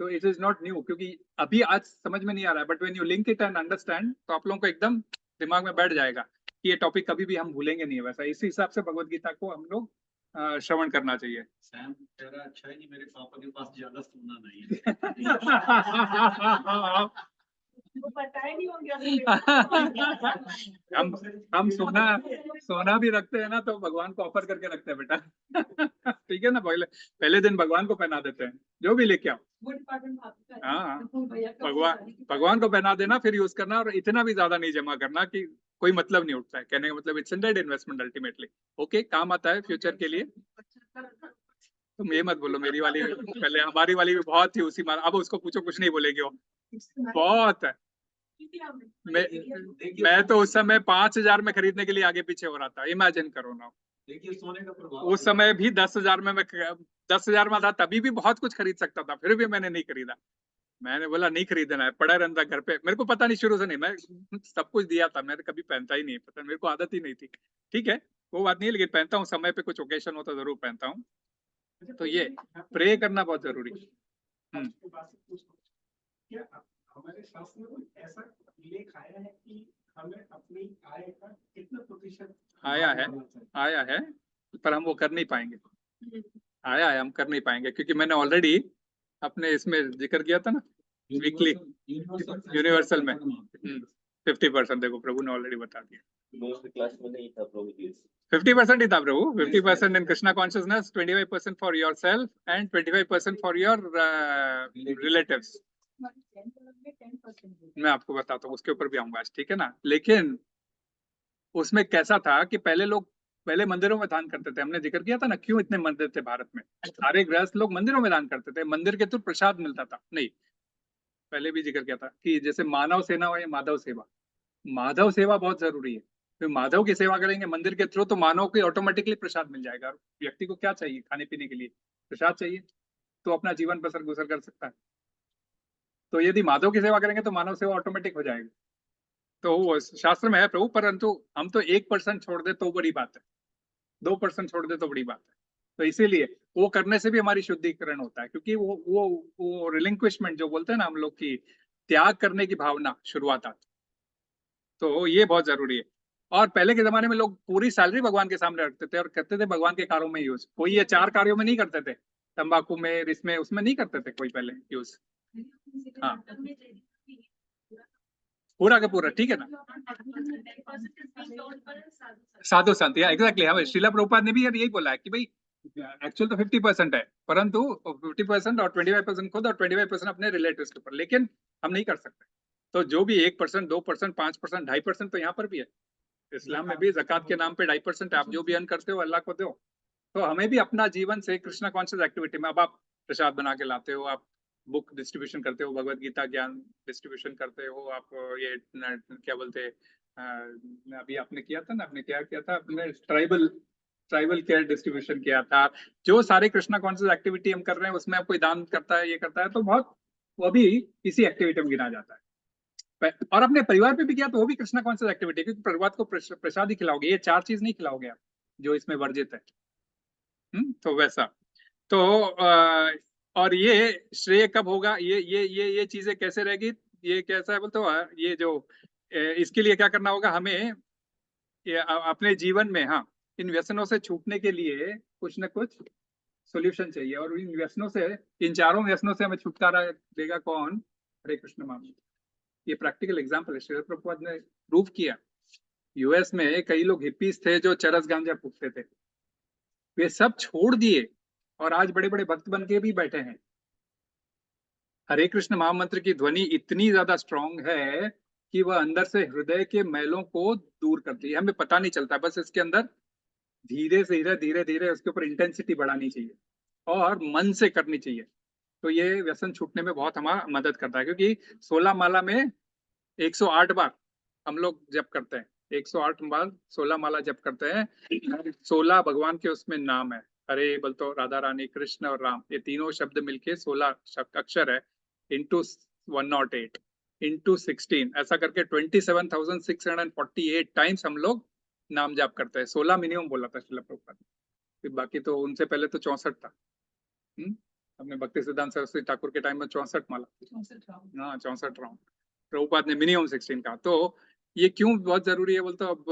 तो इट इज नॉट न्यू, क्योंकि अभी आज समझ में नहीं आ रहा है, but when you link it and understand, तो आप लोगों को एकदम दिमाग में बैठ जाएगा कि ये टॉपिक कभी भी हम भूलेंगे नहीं। वैसा इसी हिसाब से भगवत गीता को हम लोग श्रवण करना चाहिए। सैम तेरा अच्छा है कि मेरे पापा के पास ज्यादा सोना नहीं है। वो बताया नहीं होगा। हम सोना भी रखते हैं ना, तो भगवान को ऑफर करके रखते हैं बेटा। ठीक है ना, पहले दिन भगवान को पहना देते हैं, जो भी लेके आओ। हाँ, भगवान को पहना देना, फिर यूज करना, और इतना भी ज्यादा नहीं जमा करना कि कोई मतलब नहीं उठता है। कहने का मतलब it's dead investment ultimately. Okay, काम आता है फ्यूचर के लिए। तुम ये मत बोलो, मेरी वाली पहले, हमारी वाली भी बहुत थी उसी मार, अब उसको पूछो कुछ नहीं बोलेगी वो, बहुत है। मैं तो उस समय 5,000 में खरीदने के लिए आगे पीछे हो रहा था, इमेजिन करो ना। देखिए सोने का प्रभाव उस समय भी 10,000 में मैं 10,000 में था, तभी भी बहुत कुछ खरीद सकता था, फिर भी मैंने नहीं खरीदा। मैंने बोला नहीं खरीदना है, पड़ा रहता घर पे। मेरे को पता नहीं, शुरू से नहीं, मैं सब कुछ दिया था, मैंने कभी पहनता ही नहीं, पता मेरे को आदत ही नहीं थी। ठीक है, वो बात नहीं है, लेकिन पहनता हूँ समय पे, कुछ ओकेशन हो तो जरूर पहनता हूँ। तो ये प्रे करना बहुत जरूरी है। क्या हमारे शास्त्र में कोई ऐसा लेख आया है कि हमें अपनी आय का कितना प्रतिशत आया है, पर हम वो कर नहीं पाएंगे। आया है, हम कर नहीं पाएंगे, क्योंकि मैंने ऑलरेडी अपने इसमें जिक्र किया था ना, वीकली यूनिवर्सल में 50%। देखो प्रभु ने ऑलरेडी बता दिया, क्लास में नहीं था प्रभु जी। 50% ही था प्रभु। 50% in Krishna consciousness, 25% for your self and 25% for your relatives. मैं आपको बताता हूँ, उसके ऊपर भी आऊंगा आज, ठीक है ना। लेकिन उसमें कैसा था कि पहले मंदिरों में दान करते थे। हमने जिक्र किया था ना, क्यों इतने मंदिर थे भारत में, सारे गृहस्थ लोग मंदिरों में दान करते थे, मंदिर के थ्रू प्रसाद मिलता था। नहीं, पहले भी जिक्र किया था कि जैसे मानव सेना हो या माधव सेवा, माधव सेवा बहुत जरूरी है। फिर माधव की सेवा करेंगे मंदिर के थ्रू, तो मानव को ऑटोमेटिकली प्रसाद मिल जाएगा। और व्यक्ति को क्या चाहिए, खाने पीने के लिए प्रसाद चाहिए, तो अपना जीवन बसर गुजर कर सकता है। तो यदि माधव की सेवा करेंगे तो मानव सेवा ऑटोमेटिक हो जाएगी। तो वो शास्त्र में है प्रभु, परंतु हम तो 1% छोड़ दे तो बड़ी बात है, 2% छोड़ दे तो बड़ी बात है। तो इसीलिए वो करने से भी हमारी शुद्धिकरण होता है, क्योंकि वो रिलिंक्विशमेंट जो बोलते हैं ना हम लोग की, त्याग करने की भावना शुरुआत आती। तो ये बहुत जरूरी है। और पहले के जमाने में लोग पूरी सैलरी भगवान के सामने रखते थे और करते थे भगवान के कार्यों में यूज। कोई ये 4 कार्यों में नहीं करते थे, तंबाकू में, इसमें उसमें नहीं करते थे कोई पहले यूज। हाँ, पूरा का पूरा, ठीक है ना। साधु संत, या एग्जैक्टली, हमें श्रीला प्रभुपाद ने भी यही बोला है कि भाई एक्चुअल तो 50% है, परंतु 50% और 25% खुद और 25% अपने रिलेटिव्स के ऊपर, लेकिन हम नहीं कर सकते। तो जो भी 1%, 2%, 5%, 2.5% तो यहाँ पर भी है। इस्लाम में भी ज़कात के नाम पे 2.5% आप जो भी अर्न करते हो अल्लाह को दो। तो हमें भी अपना जीवन से कृष्णा कॉन्शियस एक्टिविटी में, अब आप प्रसाद बना के लाते हो, आप बुक डिस्ट्रीब्यूशन करते हो, भगवत गीता ज्ञान डिस्ट्रीब्यूशन करते हो, आप ये क्या बोलते हैं, अभी आपने किया था ना, आपने क्या किया था, अपने ट्राइबल ट्राइबल केयर डिस्ट्रीब्यूशन किया था। जो सारे कृष्णा कॉन्शियस एक्टिविटी हम कर रहे हैं उसमें कोई दान करता है, ये करता है, तो बहुत वो भी इसी एक्टिविटी में गिना जाता है। और अपने परिवार पे भी किया तो वो भी कृष्णा कॉन्शियस एक्टिविटी, क्योंकि परिवार को प्रसाद ही खिलाओगे, ये 4 चीज नहीं खिलाओगे आप जो इसमें वर्जित है। तो वैसा तो और ये श्रेय कब होगा, ये चीजें कैसे रहेगी, ये कैसा है बोलते हो, ये जो इसके लिए क्या करना होगा हमें, ये अपने जीवन में, हाँ, इन व्यसनों से छूटने के लिए कुछ न कुछ सॉल्यूशन चाहिए। और इन व्यसनों से, इन चारों व्यसनों से हमें छुटकारा देगा कौन? हरे कृष्ण महामंत्र। ये प्रैक्टिकल एग्जांपल है, श्रील प्रभुपाद ने प्रूव किया। यूएस में कई लोग हिप्पीज थे जो चरस गांजा फूकते थे, वे सब छोड़ दिए और आज बड़े बड़े भक्त बन के भी बैठे हैं। हरे कृष्ण महामंत्र की ध्वनि इतनी ज्यादा स्ट्रांग है कि वह अंदर से हृदय के मैलों को दूर करती है। हमें पता नहीं चलता, बस इसके अंदर धीरे से धीरे धीरे उसके ऊपर इंटेंसिटी बढ़ानी चाहिए और मन से करनी चाहिए। तो ये व्यसन छूटने में बहुत हमारा मदद करता है, क्योंकि 16 माला में 108 बार हम लोग जप करते हैं, 108 बार 16 माला जप करते हैं। 16 भगवान के उसमें नाम है, हरे बोल तो राधा रानी, कृष्ण और राम, ये तीनों शब्द मिलके 16 शब्द अक्षर है, इंटू 108 इंटू 16, ऐसा करके 27,648 टाइम्स हम लोग नाम जाप करते हैं। 16 मिनिमम बोला था श्रील प्रभुपाद ने, बाकी तो उनसे पहले तो 64 था। अपने भक्ति सिद्धांत सरस्वती ठाकुर के टाइम में 64 माला, हाँ 64 राउंड। प्रभुपाद ने मिनिमम 16 का। तो ये क्यों बहुत जरूरी है बोलते, अब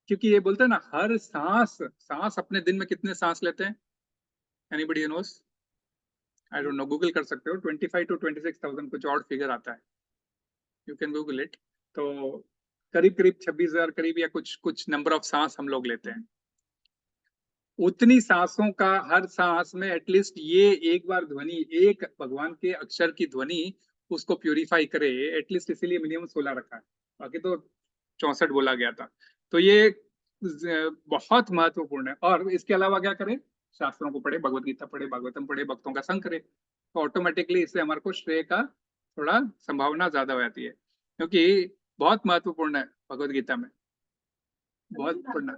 क्योंकि ये बोलते हैं ना, हर सांस अपने दिन में कितने सांस लेते हैं? Anybody knows? I don't know, Google कर सकते हो, 25 to 26,000 कुछ और फिगर आता है, यू कैन गूगल इट। तो करीब करीब 26,000 करीब या कुछ नंबर ऑफ सांस हम लोग लेते हैं। उतनी सांसों का हर सांस में एटलीस्ट ये एक बार ध्वनि, एक भगवान के अक्षर की ध्वनि उसको प्यूरिफाई करे, एटलीस्ट इसीलिए मिनिमम 16 रखा है, बाकी तो 64 बोला गया था। तो ये बहुत महत्वपूर्ण है। और इसके अलावा क्या करें? शास्त्रों को पढ़े, भगवत गीता पढ़े, भागवतम पढ़े, भक्तों का संग करे, तो ऑटोमेटिकली इससे हमारे को श्रेय का थोड़ा संभावना ज्यादा हो जाती है, क्योंकि बहुत महत्वपूर्ण है भगवत गीता में, बहुत पढ़ना।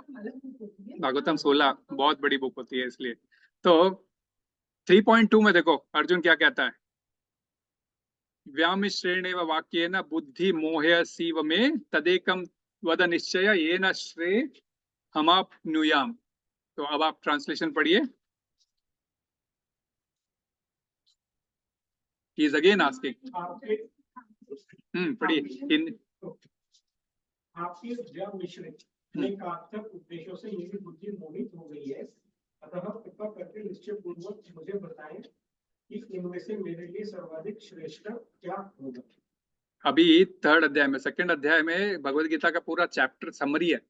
भागवतम 16 बहुत बड़ी बुक होती है इसलिए। तो 3.2 में देखो अर्जुन क्या कहता है, व्यामिश्रेणेव वाक्येन बुद्धि मोहयसीव में तदेकम वद निश्चय येन श्रेय हमाप्नुयाम। तो अब आप ट्रांसलेशन पढ़िए। ही इज अगेन आस्किंग, पढ़िए। आपके जब मिश्रित अनेकार्थक उद्देश्यों से मेरी बुद्धि मोहित हो गई है, अतः कृपा करके निश्चय पूर्वक मुझे बताएं कि इनमें से मेरे लिए सर्वाधिक श्रेष्ठ क्या होगा। अभी 3rd अध्याय में, 2nd अध्याय में भगवत गीता का पूरा चैप्टर समरी है।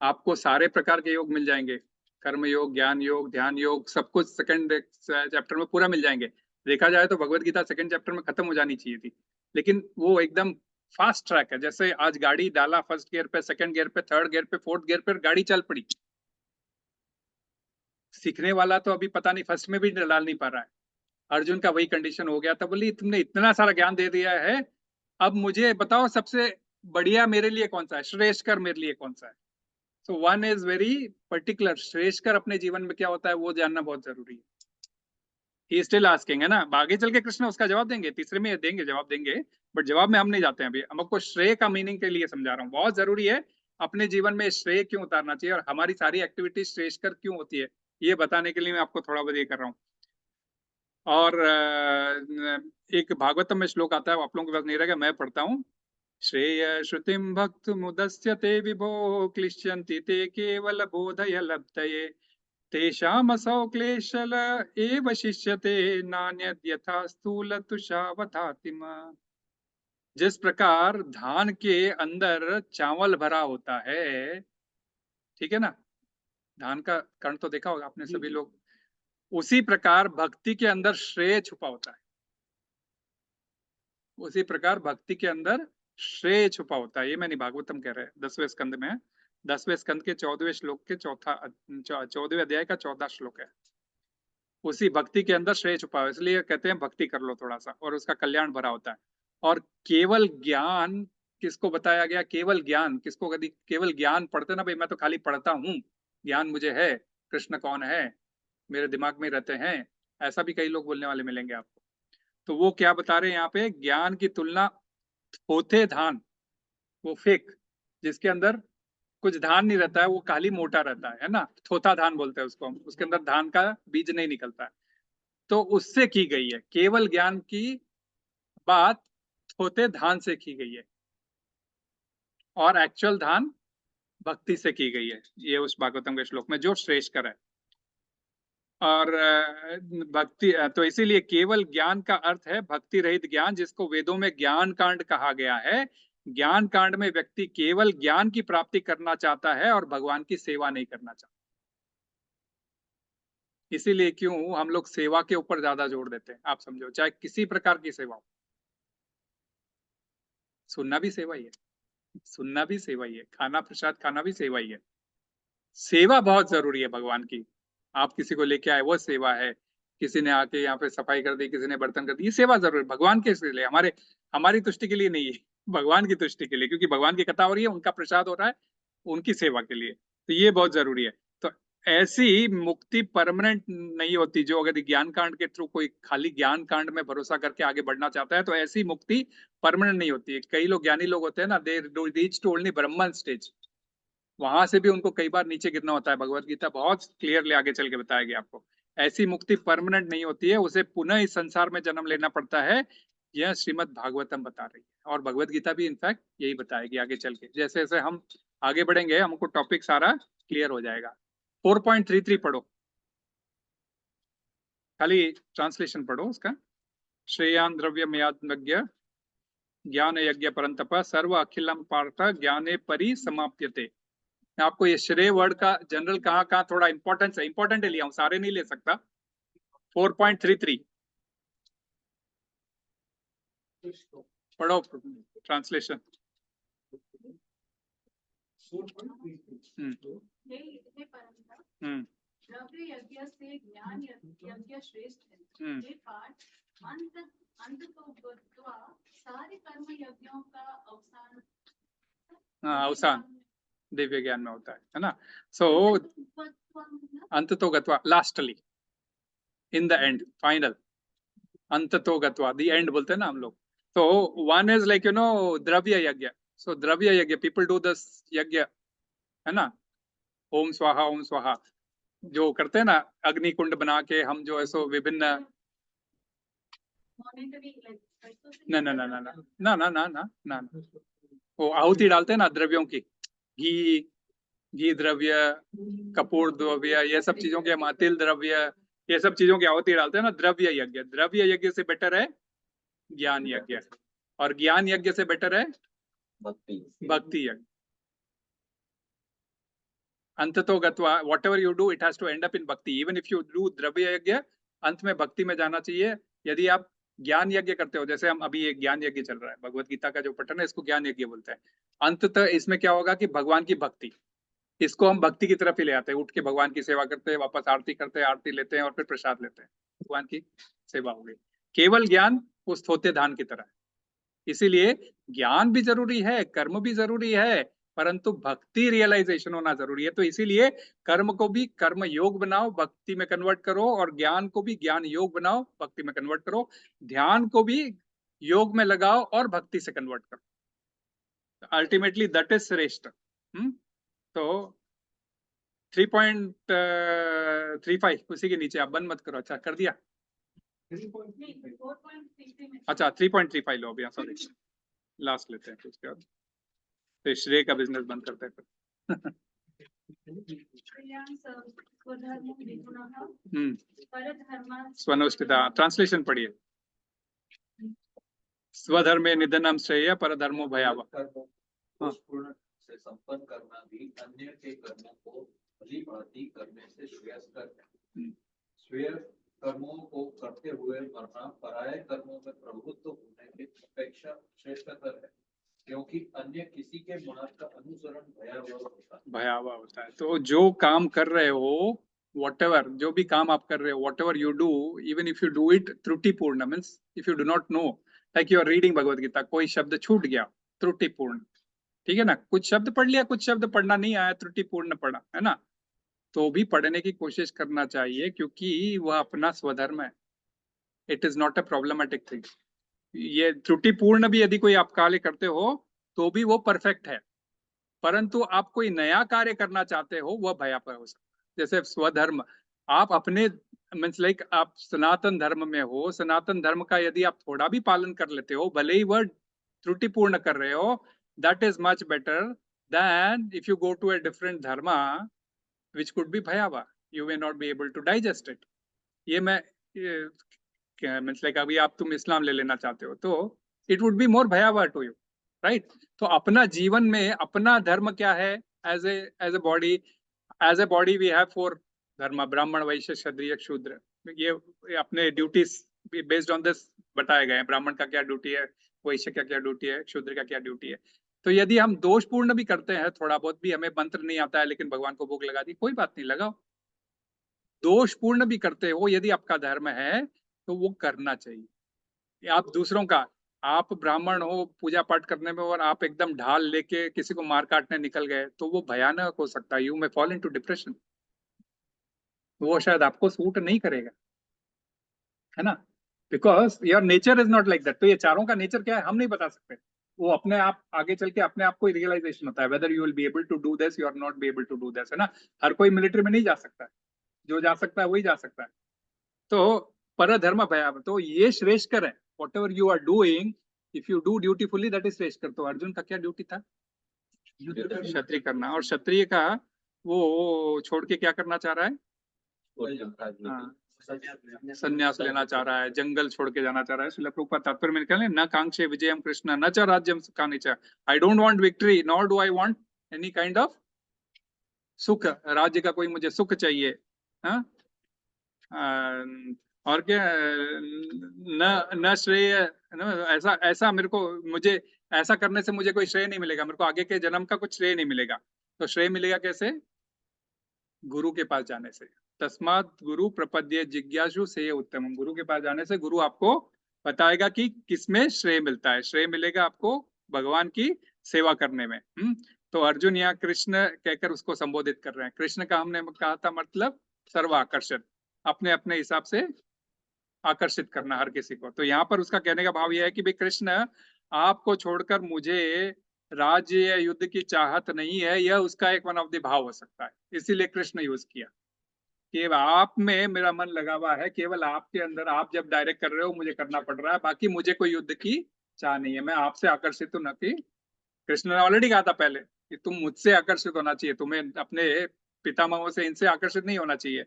आपको सारे प्रकार के योग मिल जाएंगे, कर्म योग, ज्ञान योग, ध्यान योग, सब कुछ 2nd चैप्टर में पूरा मिल जाएंगे। देखा जाए तो भगवत गीता 2nd चैप्टर में खत्म हो जानी चाहिए थी, लेकिन वो एकदम फास्ट ट्रैक है। जैसे आज गाड़ी डाला 1st गियर पे, 2nd गियर पे, 3rd गियर पे, 4th गियर पे, गाड़ी चल पड़ी। सीखने वाला तो अभी पता नहीं 1st में भी डाल नहीं पा रहा है। अर्जुन का वही कंडीशन हो गया था, बोली तुमने इतना सारा ज्ञान दे दिया है, अब मुझे बताओ सबसे बढ़िया मेरे लिए कौन सा है, श्रेष्ठकर मेरे लिए कौन सा है। So one is very particular, श्रेष्ठकर अपने जीवन में क्या होता है वो जानना बहुत जरूरी है। ही स्टिल आस्किंग, है ना, आगे चल के कृष्ण उसका जवाब देंगे, तीसरे में देंगे, जवाब देंगे, बट जवाब में हम नहीं जाते हैं अभी। हम आपको श्रेय का मीनिंग के लिए समझा रहा हूँ। बहुत जरूरी है अपने जीवन में श्रेय क्यों उतारना चाहिए और हमारी सारी एक्टिविटी श्रेष्ठकर क्यों होती है, ये बताने के लिए मैं आपको थोड़ा बहुत ये कर रहा हूँ। और एक भागवतम में श्लोक आता है, आप लोगों के पास नहीं रहेगा, मैं पढ़ता हूँ। श्रेय श्रुतिम भक्त मुदस्यते विभो क्लिश्यन्ति ते केवल बोधय लब्धये तेषामसौ क्लेशल एव शिष्यते नान्यद् यथा स्थूल तुषावतातिम। जिस प्रकार धान के अंदर चावल भरा होता है, ठीक है ना, धान का कण तो देखा होगा आपने सभी लोग, उसी प्रकार भक्ति के अंदर श्रेय छुपा होता है। उसी प्रकार भक्ति के अंदर श्रेय छुपा होता है। ये मैंने भागवतम कह रहे हैं, 10वें स्कंद में है, 10वें स्कंद के 14वें श्लोक के 14वें अध्याय का 14 श्लोक है। उसी भक्ति के अंदर श्रेय छुपा है, इसलिए कहते हैं भक्ति कर लो थोड़ा सा, और उसका कल्याण भरा होता है। और केवल ज्ञान किसको बताया गया? केवल ज्ञान किसको? कभी केवल ज्ञान पढ़ते ना भाई, मैं तो खाली पढ़ता हूँ, ज्ञान मुझे है, कृष्ण कौन है, मेरे दिमाग में रहते हैं, ऐसा भी कई लोग बोलने वाले मिलेंगे आपको। तो वो क्या बता रहे हैं यहाँ पे, ज्ञान की तुलना थोथे धान, वो फेक, जिसके अंदर कुछ धान नहीं रहता है, वो खाली मोटा रहता है ना, थोथा धान बोलते हैं उसको हम, उसके अंदर धान का बीज नहीं निकलता है, तो उससे की गई है। केवल ज्ञान की बात थोथे धान से की गई है और एक्चुअल धान भक्ति से की गई है, ये उस भागवतम के श्लोक में जो श्रेष्ठकर है। और भक्ति, तो इसीलिए केवल ज्ञान का अर्थ है भक्ति रहित ज्ञान, जिसको वेदों में ज्ञान कांड कहा गया है। ज्ञान कांड में व्यक्ति केवल ज्ञान की प्राप्ति करना चाहता है और भगवान की सेवा नहीं करना चाहता। इसीलिए क्यों हम लोग सेवा के ऊपर ज्यादा जोर देते हैं, आप समझो, चाहे किसी प्रकार की सेवा हो। सुनना भी सेवा ही है, सुनना भी सेवा ही है, खाना प्रसाद खाना भी सेवा ही है। सेवा बहुत जरूरी है भगवान की। आप किसी को लेके आए वो सेवा है, किसी ने आके यहाँ पे सफाई कर दी, किसी ने बर्तन कर दी, ये सेवा जरूर है भगवान के लिए, हमारी तुष्टि के लिए नहीं है, भगवान की तुष्टि के लिए, क्योंकि भगवान की कथा हो रही है, उनका प्रसाद हो रहा है, उनकी सेवा के लिए, तो ये बहुत जरूरी है। तो ऐसी मुक्ति परमानेंट नहीं होती, जो अगर ज्ञान कांड के थ्रू कोई खाली ज्ञान कांड में भरोसा करके आगे बढ़ना चाहता है, तो ऐसी मुक्ति परमानेंट नहीं होती है। कई लोग ज्ञानी लोग होते हैं ना, they reach to only Brahman stage, वहां से भी उनको कई बार नीचे गिरना होता है। भगवत गीता बहुत क्लियरली आगे चल के बताया गया आपको, ऐसी मुक्ति परमानेंट नहीं होती है, उसे पुनः इस संसार में जन्म लेना पड़ता है। यह श्रीमद् भागवतम बता रही है, और भगवत गीता भी इनफैक्ट यही बताएगी आगे चल के। जैसे जैसे हम आगे बढ़ेंगे हमको टॉपिक सारा क्लियर हो जाएगा। 4.33 पढ़ो, खाली ट्रांसलेशन पढ़ो उसका। श्रेयान द्रव्यमयाज्ञ ज्ञान यज्ञ परंतप सर्व अखिलम पार्थ ज्ञाने परिसमाप्यते। आपको ये श्रेय वर्ड का जनरल कहाँ कहाँ थोड़ा इंपॉर्टेंस है, इंपॉर्टेंट लिया हूं, सारे नहीं ले सकता। 4.33 पढ़ो ट्रांसलेशन। हे परंतप, द्रव्य यज्ञ से ज्ञान यज्ञ श्रेष्ठ है। ये पाठ अंत तो गत्वा सारे कर्म यज्ञों का अवसान दिव्य ज्ञान में होता है ना। सो अंत तो गत्वा, lastly, in the end, final, अंत तो गत्वा, द एंड बोलते हैं ना हम लोग। तो वन इज लाइक द्रव्य यज्ञ। सो द्रव्य यज्ञ, पीपल डू दिस यज्ञ, है ना, ओम स्वाहा जो करते हैं ना, अग्नि कुंड बना के हम जो ऐसो विभिन्न, ना ना ना ना ना ना ना ना ना ना, वो आहुति डालते हैं ना द्रव्यों की, घी द्रव्य, कपूर द्रव्य, ये सब चीजों के, तिल द्रव्य, ये सब चीजों की आहुति डालते हैं ना। द्रव्य यज्ञ, द्रव्य यज्ञ से बेटर है ज्ञान यज्ञ, और ज्ञान यज्ञ से बेटर है भक्ति यज्ञ। अंततो गत्वा, whatever you do, it has to end up in bhakti. Even if you do द्रव्य यज्ञ, अंत में भक्ति में जाना चाहिए। यदि आप ज्ञान यज्ञ करते हो, जैसे हम अभी एक ज्ञान यज्ञ चल रहा है, भगवत गीता का जो पठन है, इसको ज्ञान यज्ञ बोलते हैं। अंततः इसमें क्या होगा कि भगवान की भक्ति, इसको हम भक्ति की तरफ ही ले आते हैं, उठ के भगवान की सेवा करते हैं, वापस आरती करते हैं, आरती लेते हैं और फिर प्रसाद लेते हैं, भगवान की सेवा हो गई। केवल ज्ञान उस थोते धान की तरह है। इसीलिए ज्ञान भी जरूरी है, कर्म भी जरूरी है, परंतु भक्ति रियलाइजेशन होना जरूरी है। तो इसीलिए कर्म को भी कर्म योग बनाओ, भक्ति में कन्वर्ट करो, और ज्ञान को भी ज्ञान योग बनाओ, भक्ति में कन्वर्ट करो। ध्यान को भी योग में लगाओ और भक्ति से कन्वर्ट करो। अल्टीमेटली दैट इज श्रेष्ठ। तो 3.35 उसी के नीचे, आप बंद मत करो। अच्छा कर दिया, 4.33 अच्छा 3.35 लो अभी, सॉरी, लास्ट लेते हैं उसके बाद, तो श्रेय का बिजनेस बंद करते हैं फिर। स्वनुष्ठिता, ट्रांसलेशन पढ़िए। स्वधर्मे निधनम श्रेय परधर्मो भयावह। पूर्ण से संपन्न करना भी अन्य के कर्मों को भली-भांति करने से श्रेयस्कर है। श्रेय कर्मों को करते हुए मरना पराये कर्मों में प्रभुत्व होने की अपेक्षा श्रेष्ठतर है, क्योंकि अन्य किसी के मार्ग का अनुसरण भयावह होता है। तो जो काम कर रहे हो, whatever, जो भी काम आप कर रहे हो, whatever you do, even if you do it त्रुटिपूर्ण, means if you do not know, like you are reading Bhagavad Gita, कोई शब्द छूट गया, त्रुटिपूर्ण, ठीक है ना, कुछ शब्द पढ़ लिया, कुछ शब्द पढ़ना नहीं आया, त्रुटिपूर्ण पढ़ा, है ना, तो भी पढ़ने की कोशिश करना चाहिए, क्योंकि वह अपना स्वधर्म है। It is not a problematic thing. ये त्रुटिपूर्ण भी यदि कोई आप कार्य करते हो तो भी वो परफेक्ट है, परंतु आप कोई नया कार्य करना चाहते हो वह भयावह हो सकता है। जैसे स्वधर्म, आप अपने मीन्स लाइक आप सनातन धर्म में हो, सनातन धर्म का यदि आप थोड़ा भी पालन कर लेते हो, भले ही वह त्रुटिपूर्ण कर रहे हो, that is much better than if you go to a different dharma which could be भयावह, you may not be able to digest it. ये मैं मीन्स लाइक अभी आप तुम इस्लाम ले लेना चाहते हो तो इट वुड बी मोर भयावह टू यू, राइट? तो अपना जीवन में अपना धर्म क्या है? As a body we have 4 dharma, ब्राह्मण, वैश्य, क्षत्रिय, शूद्र। ये अपने ड्यूटीज बेस्ड ऑन दिस बताए गए हैं। ब्राह्मण का क्या ड्यूटी है, वैश्य का क्या ड्यूटी है, शूद्र का क्या ड्यूटी है। तो यदि हम दोषपूर्ण भी करते हैं, थोड़ा बहुत भी हमें मंत्र नहीं आता है लेकिन भगवान को भोग लगा दी, कोई बात नहीं, लगाओ। दोषपूर्ण भी करते हो यदि आपका धर्म है तो वो करना चाहिए। आप दूसरों का, आप ब्राह्मण हो पूजा पाठ करने में और आप एकदम ढाल लेके किसी को मार काटने निकल गए तो वो भयानक हो सकता है। You may fall into depression, वो शायद आपको सूट नहीं करेगा, है ना? Because your nature is not like that. तो ये चारों का नेचर क्या है हम नहीं बता सकते, वो अपने आप आगे चल के अपने आप को रियलाइजेशन होता है, whether you will be able to do this, you are not be able to do this, है ना? हर कोई मिलिट्री में नहीं जा सकता है, जो जा सकता है वही जा सकता है। तो परधर्म भयावह, तो ये श्रेष्ठकर है। Whatever you are doing, if you do dutifully, that is श्रेष्ठकर। तो अर्जुन का क्या ड्यूटी था? क्षत्रिय करना। और क्षत्रिय का वो छोड़ के क्या करना चाह रहा है? हाँ, संन्यास लेना चाह रहा है, जंगल छोड़ के जाना चाह रहा है। श्रील प्रभुपाद तात्पर्य में निकले, न कांक्षे विजयम कृष्ण न च राज्यम सुखानि च। I don't want victory nor do I want any kind of सुख, राज्य का कोई मुझे सुख चाहिए। हाँ, और क्या, न श्रेय, ऐसा ऐसा मेरे को, मुझे ऐसा करने से मुझे कोई श्रेय नहीं मिलेगा, मेरे को आगे के जन्म का कुछ श्रेय नहीं मिलेगा। तो श्रेय मिलेगा कैसे? गुरु के पास जाने से। तस्मात् गुरु प्रपद्ये जिज्ञासु से उत्तम। गुरु के पास जाने से गुरु आपको बताएगा कि किसमें श्रेय मिलता है। श्रेय मिलेगा आपको भगवान की सेवा करने में। तो अर्जुन यहाँ कृष्ण कहकर उसको संबोधित कर रहे हैं। कृष्ण का हमने कहा था मतलब सर्वाकर्षण, अपने अपने हिसाब से आकर्षित करना हर किसी को। तो यहाँ पर उसका कहने का भाव यह है कि भाई कृष्ण, आपको छोड़कर मुझे राज्य या युद्ध की चाहत नहीं है, यह उसका एक वन ऑफ द भाव हो सकता है, इसीलिए कृष्ण यूज किया। केवल आप में मेरा मन लगा हुआ है, केवल आपके अंदर, आप जब डायरेक्ट कर रहे हो मुझे करना पड़ रहा है, बाकी मुझे कोई युद्ध की चाह नहीं है, मैं आपसे आकर्षित हूं न कि। कृष्ण ने ऑलरेडी कहा था पहले कि तुम मुझसे आकर्षित होना चाहिए, तुम्हें अपने पितामहों से, इनसे आकर्षित नहीं होना चाहिए।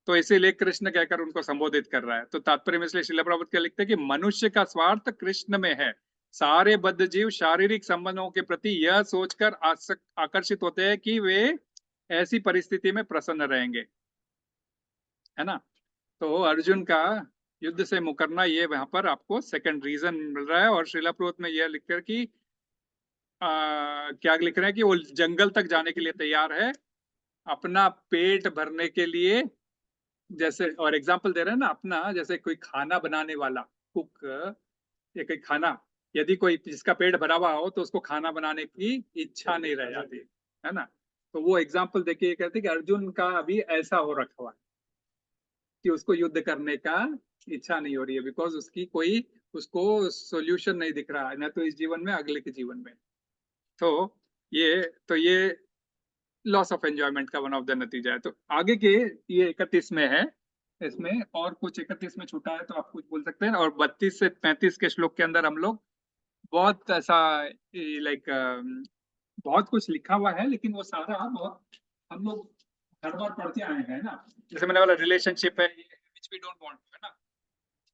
तो इसीलिए कृष्ण कहकर उनको संबोधित कर रहा है। तो तात्पर्य में इसलिए श्रील प्रभुपाद क्या लिखते हैं कि मनुष्य का स्वार्थ कृष्ण में है। सारे बद्ध जीव शारीरिक संबंधों के प्रति यह सोचकर आकर्षित होते हैं कि वे ऐसी परिस्थिति में प्रसन्न रहेंगे, है ना? तो अर्जुन का युद्ध से मुकरना, ये वहां पर आपको सेकंड रीजन मिल रहा है। और श्रील प्रभुपाद में यह लिखकर कि क्या लिख रहे हैं कि वो जंगल तक जाने के लिए तैयार है, अपना पेट भरने के लिए। जैसे और एग्जाम्पल दे रहे हैं ना, अपना जैसे कोई खाना बनाने वाला कुक, या कोई खाना, यदि कोई जिसका पेट भरा हुआ हो तो उसको खाना बनाने की इच्छा नहीं रह जाती, है ना? तो वो एग्जाम्पल देके ये कहते कि अर्जुन का अभी ऐसा हो रखा हुआ है कि उसको युद्ध करने का इच्छा नहीं हो रही है, बिकॉज उसकी कोई उसको सोल्यूशन नहीं दिख रहा है, ना तो इस जीवन में, अगले के जीवन में। तो ये लॉस ऑफ एंजॉयमेंट का वन ऑफ द नतीजा है। तो आगे के ये 31 में है, इसमें और कुछ 31 में छूटा है तो आप कुछ बोल सकते हैं। और 32 से 35 के श्लोक के अंदर हम लोग बहुत ऐसा लाइक बहुत कुछ लिखा हुआ है, लेकिन वो सारा बहुत हम लोग हर बार पढ़ते आए हैं ना। जैसे मैंने वाला रिलेशनशिप है which we don't want, है ना?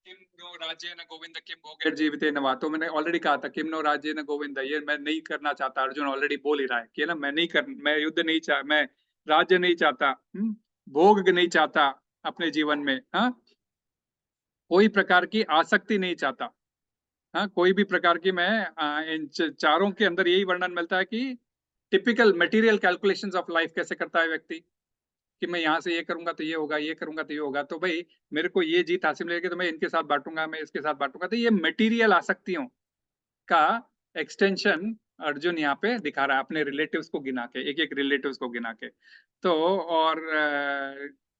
किम नो राज्य न गोविंद किम भोगैर जीविते नवा। तो मैंने ऑलरेडी कहा था किम नो राज्य न गोविंद, ये मैं नहीं करना चाहता। अर्जुन ऑलरेडी बोल ही रहा है कि ना, मैं युद्ध नहीं चाह, मैं राज्य नहीं चाहता, भोग नहीं चाहता अपने जीवन में, हाँ, कोई प्रकार की आसक्ति नहीं चाहता, हाँ, कोई भी प्रकार की। मैं इन चारों के अंदर यही वर्णन मिलता है कि typical material calculations of life कैसे करता है व्यक्ति, कि मैं यहाँ से ये करूंगा तो ये होगा, ये करूंगा तो ये होगा, तो भाई मेरे को ये जीत हासिल मिलेगी तो मैं इनके साथ बांटूंगा, मैं इसके साथ बांटूंगा। तो ये मटेरियल आसक्तियों का एक्सटेंशन अर्जुन यहाँ पे दिखा रहा है अपने रिलेटिव्स को गिना के, एक एक रिलेटिव्स को गिना के। तो और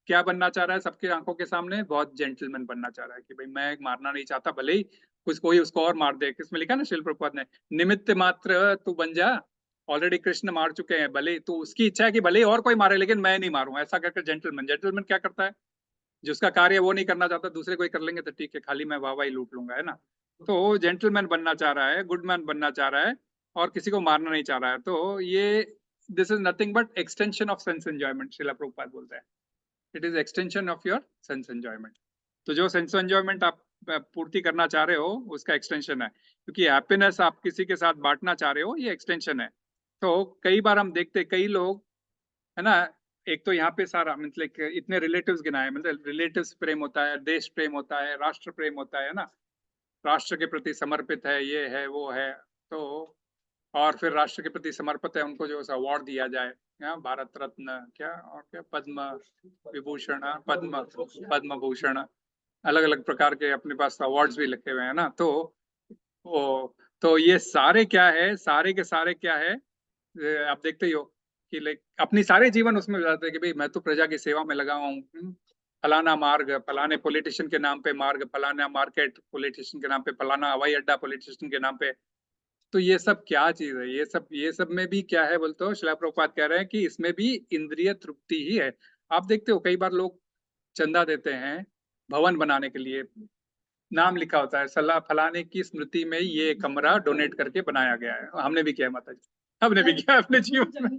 क्या बनना चाह रहा है सबके आंखों के सामने? बहुत जेंटलमैन बनना चाह रहा है कि भाई मैं मारना नहीं चाहता, भले ही कुछ कोई उसको और मार दे। किसमें लिखा ना, शिल प्रभुपाद ने, निमित्त मात्र तू बन जा, ऑलरेडी कृष्ण मार चुके हैं, भले तो उसकी इच्छा है कि भले ही और कोई मारे लेकिन मैं नहीं मारूं, ऐसा करके जेंटलमैन। जेंटलमैन क्या करता है? जिसका कार्य वो नहीं करना चाहता, दूसरे कोई कर लेंगे तो ठीक है, खाली मैं वाह वाह ही लूट लूंगा, है ना। तो जेंटलमैन बनना चाह रहा है, गुड मैन बनना चाह रहा है, और किसी को मारना नहीं चाह रहा है। तो ये this is nothing but extension of sense enjoyment, शिला प्रभुपाद बोलते हैं, it is extension of your sense enjoyment. तो जो सेंस एंजॉयमेंट आप पूर्ति करना चाह रहे हो उसका एक्सटेंशन है, क्योंकि हैप्पीनेस आप किसी के साथ बांटना चाह रहे हो, ये एक्सटेंशन है। तो कई बार हम देखते, कई लोग, है ना, एक तो यहाँ पे सारा मतलब कि इतने रिलेटिव्स गिनाए, मतलब रिलेटिव्स प्रेम होता है, देश प्रेम होता है, राष्ट्र प्रेम होता है ना, राष्ट्र के प्रति समर्पित है, ये है वो है। तो और फिर राष्ट्र के प्रति समर्पित है, उनको जो अवार्ड दिया जाए, यहाँ भारत रत्न क्या और क्या, पद्म विभूषण, पद्म भूषण, अलग अलग प्रकार के अपने पास अवार्ड्स भी लिखे हुए हैं ना। तो वो, तो ये सारे क्या है, सारे के सारे क्या है, आप देखते ही हो कि लाइक अपनी सारे जीवन उसमें जाते हैं कि भाई मैं तो प्रजा की सेवा में लगा हूँ, फलाना मार्ग फलाने पॉलिटिशियन के नाम पे, मार्ग फलाना मार्केट पॉलिटिशियन के नाम पे, फलाना हवाई अड्डा पॉलिटिशियन के नाम पे। तो ये सब क्या चीज है? ये सब में भी क्या है बोलते हो, शिला प्रभुपाद कह रहे हैं कि इसमें भी इंद्रिय तृप्ति ही है। आप देखते हो कई बार लोग चंदा देते हैं भवन बनाने के लिए, नाम लिखा होता है, सलाह फलाने की स्मृति में ये कमरा डोनेट करके बनाया गया है। हमने भी किया है माता जी, हमने भी किया अपने जीवन में।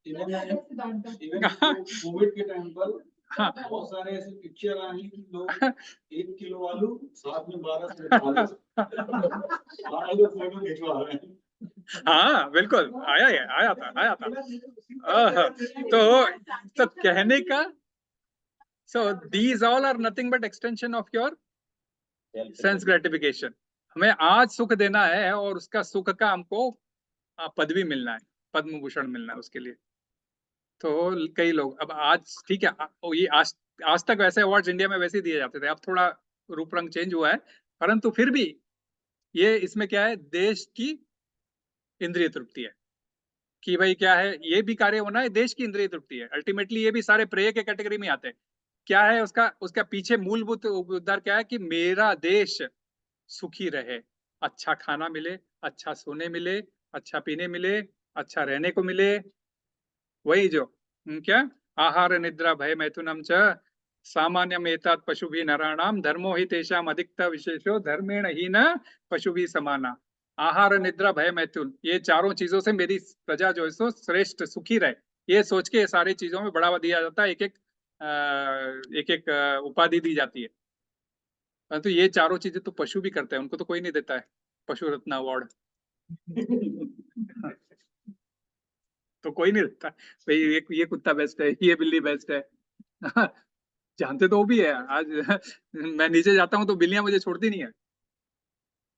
इवन कोविड के टाइम पर हाँ। बहुत सारे ऐसे पिक्चर आए हैं कि लोग 1 किलो आलू साथ में 12 से फोटो खिंचवा रहे हैं। हाँ बिल्कुल, आया था। तो कहने का, so these all are nothing but extension of your sense gratification. हमें आज सुख देना है और उसका सुख का हमको पदवी मिलना है, पद्म भूषण मिलना है उसके लिए। तो कई लोग अब आज ठीक है, ये आज तक वैसे अवार्ड्स इंडिया में वैसे ही दिए जाते थे, अब थोड़ा रूप रंग चेंज हुआ है, परंतु फिर भी ये इसमें क्या है, देश की इंद्रिय तृप्ति है कि भाई क्या है, ये भी कार्य होना है, देश की इंद्रिय तृप्ति है। अल्टीमेटली ये भी सारे प्रेय के कैटेगरी में आते हैं। क्या है उसका पीछे मूलभूत उद्देश्य क्या है कि मेरा देश सुखी रहे, अच्छा खाना मिले, अच्छा सोने मिले, अच्छा पीने मिले, अच्छा रहने को मिले। वही जो क्या, आहार निद्रा भय मैथुनम च सामान्यम एतत् पशुभिः नराणाम धर्मो हि तेषाम अधिकता विशेषो धर्मेण ही न पशुभिः समाना। आहार निद्रा भय मैथुन, ये चारों चीजों से मेरी प्रजा जो है सो श्रेष्ठ सुखी रहे, ये सोच के सारी चीजों में बढ़ावा दिया जाता है, एक एक उपाधि दी जाती है। परंतु ये चारों चीजें तो पशु भी करते हैं, उनको तो कोई नहीं देता है पशु रत्न अवार्ड। तो कोई नहीं देता भाई, ये कुत्ता बेस्ट है, ये बिल्ली बेस्ट है। जानते तो वो भी है। आज मैं नीचे जाता हूँ तो बिल्लियां मुझे छोड़ती नहीं है,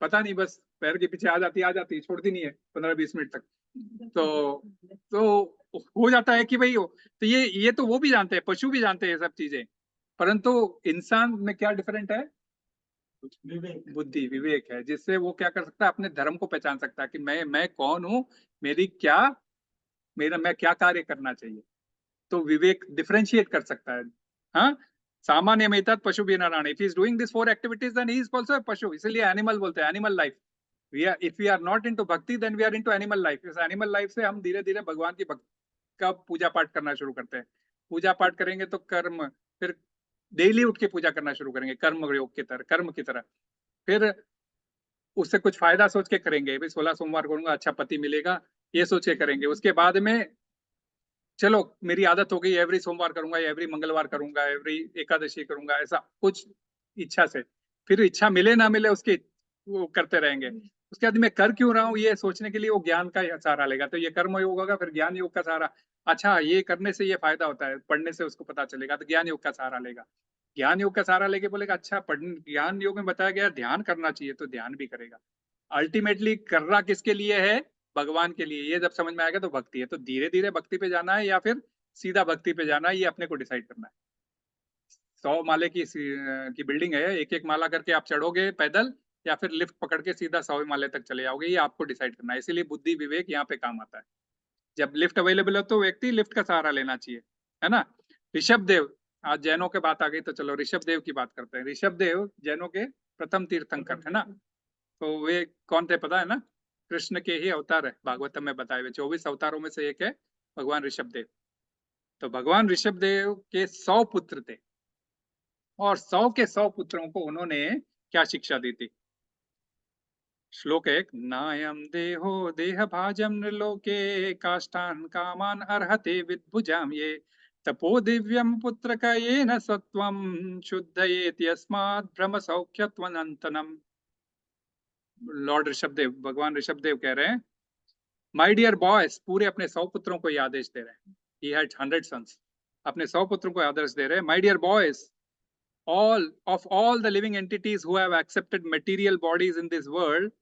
पता नहीं, बस पैर के पीछे आ जाती छोड़ती नहीं है 15-20 मिनट तक। तो हो जाता है कि भाई तो ये तो वो भी जानते हैं, पशु भी जानते हैं ये सब चीजें, परंतु इंसान में क्या डिफरेंट है, बुद्धि विवेक है, जिससे वो क्या कर सकता है, अपने धर्म को पहचान सकता है कि मैं कौन हूँ, मैं क्या कार्य करना चाहिए। तो विवेक डिफरेंशिएट कर सकता है। हाँ, सामान्य में पशु भी Narayan, if is doing this 4 activities then he is also a pashu, इसलिए एनिमल बोलते हैं, animal life. If we are not into bhakti then we are into animal life. इस एनिमल लाइफ से हम धीरे धीरे भगवान की भक्ति का पूजा पाठ करना शुरू करते हैं। पूजा पाठ करेंगे तो कर्म, फिर डेली उठ के पूजा करना शुरू करेंगे, कर्म योग की तरह, कर्म की तरह। फिर उससे कुछ फायदा सोच के करेंगे, भाई 16 सोमवार करूंगा अच्छा पति मिलेगा, ये सोच के करेंगे। उसके बाद में चलो मेरी आदत हो गई, एवरी सोमवार करूंगा, एवरी मंगलवार करूंगा, एवरी एकादशी करूंगा, ऐसा कुछ इच्छा से। फिर इच्छा मिले ना मिले उसके वो करते रहेंगे। उसके बाद मैं कर क्यों रहा हूँ ये सोचने के लिए वो ज्ञान का सहारा लेगा, तो ये कर्म योग होगा, फिर ज्ञान योग का सहारा। अच्छा ये करने से ये फायदा होता है, पढ़ने से उसको पता चलेगा, तो ज्ञान योग का सहारा लेगा। ज्ञान योग का सहारा लेके बोलेगा अच्छा ज्ञान योग में बताया गया ध्यान करना चाहिए, तो ध्यान भी करेगा। अल्टीमेटली कर रहा किसके लिए है, भगवान के लिए। ये जब समझ में आएगा तो भक्ति है। तो धीरे धीरे भक्ति पे जाना है या फिर सीधा भक्ति पे जाना है, ये अपने को डिसाइड करना है। 100 माले की बिल्डिंग है, एक एक माला करके आप चढ़ोगे पैदल, या फिर लिफ्ट पकड़ के सीधा 100 हिमालय तक चले जाओगे, ये आपको डिसाइड करना है। इसीलिए बुद्धि विवेक यहाँ पे काम आता है। जब लिफ्ट अवेलेबल हो तो व्यक्ति लिफ्ट का सहारा लेना चाहिए, है ना। ऋषभ देव, आज जैनों के बात आ गई तो चलो ऋषभ देव की बात करते हैं। ऋषभ देव जैनों के प्रथम तीर्थंकर है ना। तो वे कौन थे पता है ना, कृष्ण के ही अवतार है, भागवतम में बताए हुए 24 अवतारों में से एक है भगवान ऋषभ देव। तो भगवान ऋषभ देव के 100 पुत्र थे और 100 के 100 पुत्रों को उन्होंने क्या शिक्षा दी थी। श्लोक 1, नायम देहो देह भाजम नृलोके काष्ठान कामान अर्हते विद्भुजाम ये तपो दिव्यम पुत्र का ये न सत्वम शुद्धयेति अस्मात् ब्रह्म सौख्यत्वनंतनम। लॉर्ड ऋषभदेव, भगवान ऋषभदेव कह रहे हैं, माय डियर बॉयज, पूरे अपने 100 पुत्रों को ये आदेश दे रहे हैं। ही हैड 100 सन्स, अपने 100 पुत्रों को आदेश दे रहे हैं, my dear boys, all the living entities who have accepted material bodies in this world,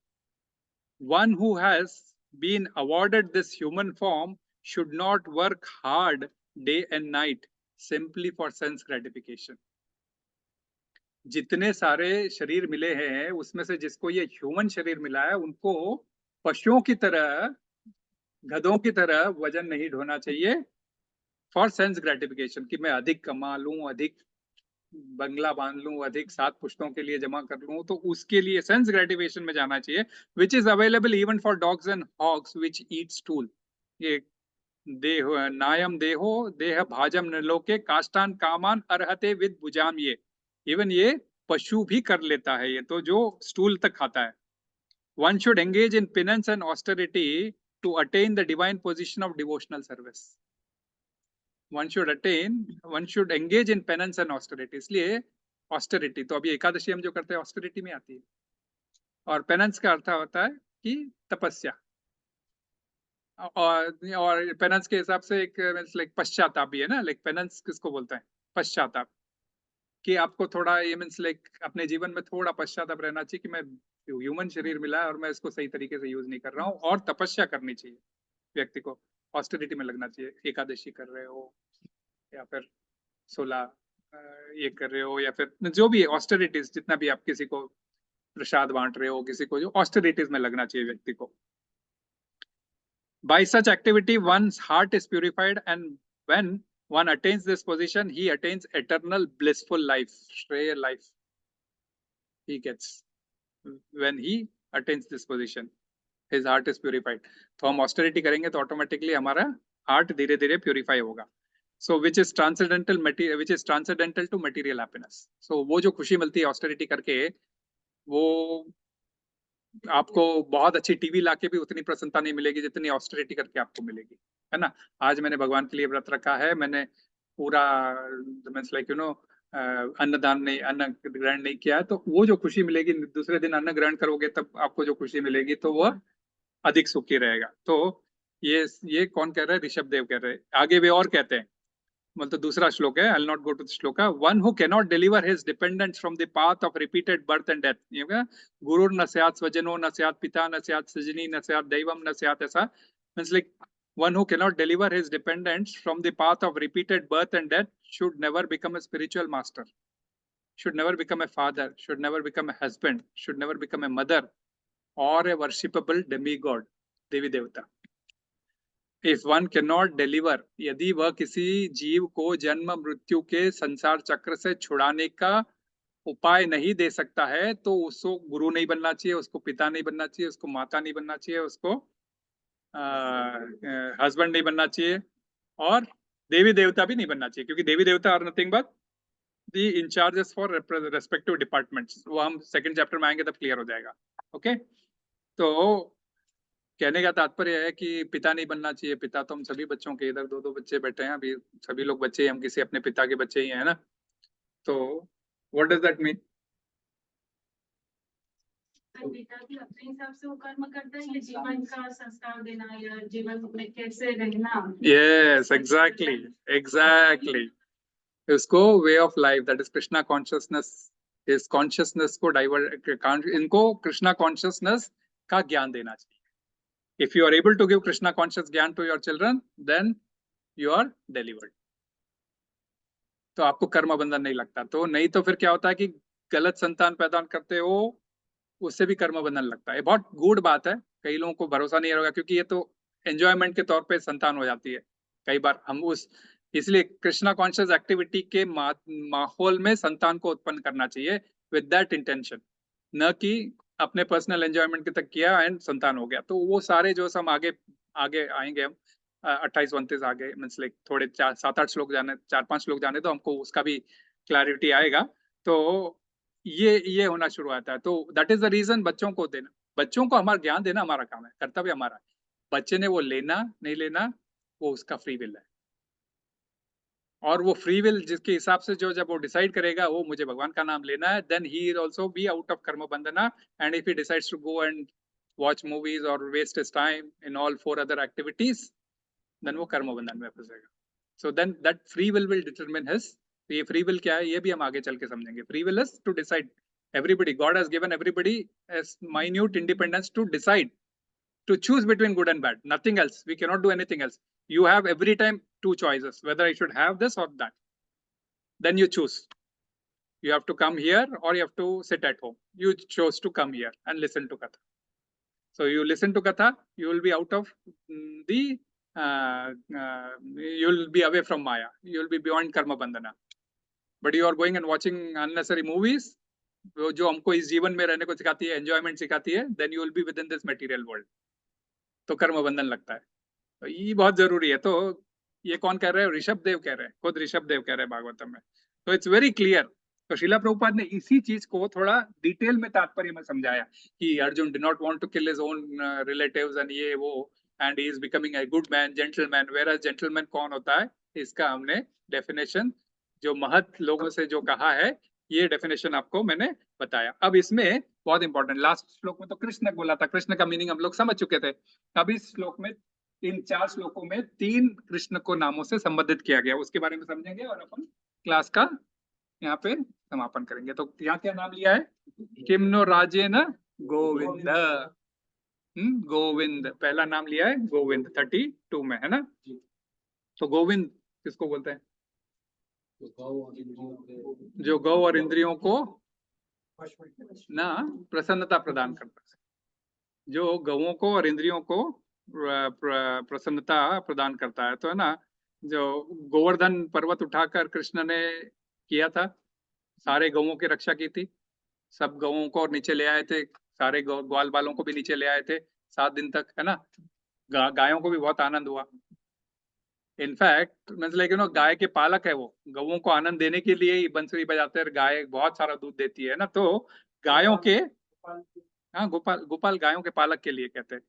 one who has been awarded this human form should not work hard day and night simply for sense gratification. जितने सारे शरीर मिले हैं उसमें से जिसको ये human शरीर मिला है उनको पशुओं की तरह, गधों की तरह वजन नहीं ढोना चाहिए फॉर सेंस ग्रेटिफिकेशन, कि मैं अधिक कमा लूं, अधिक बंगला बांध लूं, अधिक 7 पुश्तों के लिए जमा कर लूं, तो उसके लिए सेंस ग्रेटिफिकेशन में जाना चाहिए, which is available even for dogs and hogs which eat stool. ये देह नायम देहो देह भाजम नृलोके काष्ठान कामान अर्हते विद भुजाम, ये इवन ये पशु भी कर लेता है, ये तो जो स्टूल तक खाता है। One should engage in penance and austerity to attain the divine position of devotional service. One should engage in penance and austerity. इसलिए austerity, तो अभी एकादशी हम जो करते हैं austerity में आती है, और penance का अर्थ होता है कि तपस्या, और penance के हिसाब से एक लाइक पश्चाताप भी है ना, लाइक penance किसको बोलते हैं, पश्चाताप, कि आपको थोड़ा ये मीन्स लाइक अपने जीवन में थोड़ा पश्चाताप रहना चाहिए कि मैं ह्यूमन शरीर मिला है और मैं इसको सही तरीके से यूज नहीं कर रहा हूँ, और तपस्या करनी चाहिए व्यक्ति को, ऑस्टेरिटी में लगना चाहिए। एकादशी कर रहे हो या फिर 16 ये कर रहे हो, या फिर जो भी ऑस्टेरिटीज, जितना भी आप किसी को प्रसाद बांट रहे हो, किसी को, जो ऑस्टेरिटीज में लगना चाहिए व्यक्ति को। By such activity one's heart is purified, and when one attains this position he attains eternal blissful life, Shreya life he gets when he attains this position, his heart is purified. तो हम austerity करेंगे तो automatically हमारा heart धीरे धीरे purify होगा। So which is transcendental to material happiness. So वो जो खुशी मिलती है austerity करके, वो आपको बहुत अच्छी टीवी लाके भी उतनी प्रसन्नता नहीं मिलेगी जितनी ऑस्टेरिटी करके आपको मिलेगी, है ना। आज मैंने भगवान के लिए व्रत रखा है, मैंने पूरा मींस लाइक यू नो अन्नदान नहीं, अन्न ग्रहण नहीं किया है, तो वो जो खुशी मिलेगी, दूसरे दिन अन्न ग्रहण करोगे तब आपको जो खुशी मिलेगी तो वह अधिक सुखी रहेगा। तो ये कौन कह रहा है, ऋषभ देव कह रहे हैं। आगे वे और कहते हैं, मतलब दूसरा श्लोक है, I'll not go to the shloka, one who cannot deliver his dependents from the path of repeated birth and death, गुरुर न स्यात् स्वजनो न स्यात् पिता न स्यात् सजनी न स्यात् दैवम न स्यात्, ऐसा means like one who cannot deliver his dependents from the path of repeated birth and death should never become a spiritual master, should never become a father, should never become a husband, should never become a mother or a worshipable demigod, देवी देवता। If one cannot deliver, यदि वह किसी जीव को जन्म मृत्यु के संसार चक्र से छुड़ाने का उपाय नहीं दे सकता है, तो उसको गुरु नहीं बनना चाहिए, उसको पिता नहीं बनना चाहिए, उसको माता नहीं बनना चाहिए, उसको हस्बैंड नहीं बनना चाहिए, और देवी देवता भी नहीं बनना चाहिए, क्योंकि देवी देवता are nothing but the incharges for respective departments. वो हम सेकंड चैप्टर में आएंगे तब क्लियर हो जाएगा। ओके, तो कहने का तात्पर्य है कि पिता नहीं बनना चाहिए। पिता तो हम सभी बच्चों के, इधर 2-2 बच्चे बैठे हैं, अभी सभी लोग बच्चे ही, हम किसी अपने पिता के बच्चे ही हैं ना। तो व्हाट डज दैट मीन? पिता भी अपने हिसाब से वो कर्म करता है, या जीवन का संस्कार देना, या जीवन में कैसे रहना। यस, एग्जैक्टली उसको way of life, that is Krishna consciousness, इस कॉन्शियसनेस को डाइवर्ट, इनको कृष्णा कॉन्शियसनेस का ज्ञान देना चाहिए। If you are able to give Krishna conscious ज्ञान to your children, then you are delivered. तो आपको कर्म बंधन नहीं लगता। तो नहीं तो फिर क्या होता है कि गलत संतान पैदा करते हो, उससे भी कर्म बंधन लगता है। ये बहुत गुड बात है, कई लोगों को भरोसा नहीं होगा, क्योंकि ये तो एंजॉयमेंट के तौर पे संतान हो जाती है। कई बार हम उस इसलिए कृष्णा कॉन्शियस एक्टिविटी के माहौल में संतान को उत्पन्न करना चाहिए विद दैट इंटेंशन, न कि अपने पर्सनल एंजॉयमेंट के तक किया एंड संतान हो गया। तो वो सारे जो हम आगे आगे आएंगे, हम 28-29 आगे मीन्स लाइक थोड़े 7-8 श्लोक जाने, 4-5 श्लोक जाने, तो हमको उसका भी क्लैरिटी आएगा। तो ये होना शुरू आता है। तो दैट इज द रीजन बच्चों को देना, बच्चों को हमारा ज्ञान देना हमारा काम है, कर्तव्य हमारा है। बच्चे ने वो लेना नहीं लेना वो उसका फ्री विल है, और वो फ्री विल जिसके हिसाब से जो जब वो डिसाइड करेगा वो मुझे भगवान का नाम लेना है, then he will also be out of karma bandhana. And if he decides to go and watch movies और waste his time in all 4 other activities, then वो कर्म बंधन में फंसेगा। So then that free will determine his. ये free will क्या है ये भी हम आगे चल के समझेंगे। Free will is to decide, everybody, God has given everybody as minute independence to decide, to choose between good and bad, nothing else. We cannot do anything else. You have every time 2 choices, whether I should have this or that. Then you choose. You have to come here or you have to sit at home. You chose to come here and listen to Katha. So you listen to Katha, you will be out of the, you will be away from Maya. You will be beyond Karma Bandhana. But you are going and watching unnecessary movies, जो हमको इस जीवन में रहने को सिखाती है, enjoyment सिखाती है, then you will be within this material world. तो कर्म बंधन लगता है। तो ये बहुत जरूरी है। तो ये कौन कह रहे हैं? ऋषभ देव कह रहे हैं, खुद ऋषभ देव कह रहे हैं भागवतम में। तो इट्स वेरी क्लियर। तो श्रीला प्रभुपाद ने इसी चीज को थोड़ा डिटेल में तात्पर्य में समझाया कि Arjun did not want to kill his own relatives and ये वो, and he is becoming a good man, gentleman. Where gentleman कौन होता है, इसका हमने डेफिनेशन जो महत लोगों से जो कहा है, ये डेफिनेशन आपको मैंने बताया। अब इसमें बहुत इंपॉर्टेंट, लास्ट श्लोक में तो कृष्ण बोला था, कृष्ण का मीनिंग हम लोग समझ चुके थे। अब इस श्लोक में, इन 4 श्लोकों में 3 कृष्ण को नामों से संबोधित किया गया, उसके बारे में समझेंगे और अपन क्लास का यहाँ पे समापन करेंगे। तो यहाँ क्या नाम लिया है? किमनो राजेन गोविंद। गोविंद पहला नाम लिया है, गोविंद 32 में है ना। तो गोविंद किसको बोलते हैं? जो गौ और इंद्रियों को ना प्रसन्नता प्रदान करता है, जो गौओं को और इंद्रियों को प्रसन्नता प्रदान करता है। तो है ना, जो गोवर्धन पर्वत उठाकर कृष्ण ने किया था, सारे गौओं की रक्षा की थी, सब गौओं को नीचे ले आए थे, सारे ग्वाल बालों को भी नीचे ले आए थे 7 दिन तक, है ना। गायों को भी बहुत आनंद हुआ। इनफैक्ट मतलब गाय के पालक है वो, गौओं को आनंद देने के लिए ही बंसुरी बजाते हैं। गाय बहुत सारा दूध देती है ना, तो गायों के, हाँ गोपाल गायों के पालक के लिए कहते हैं,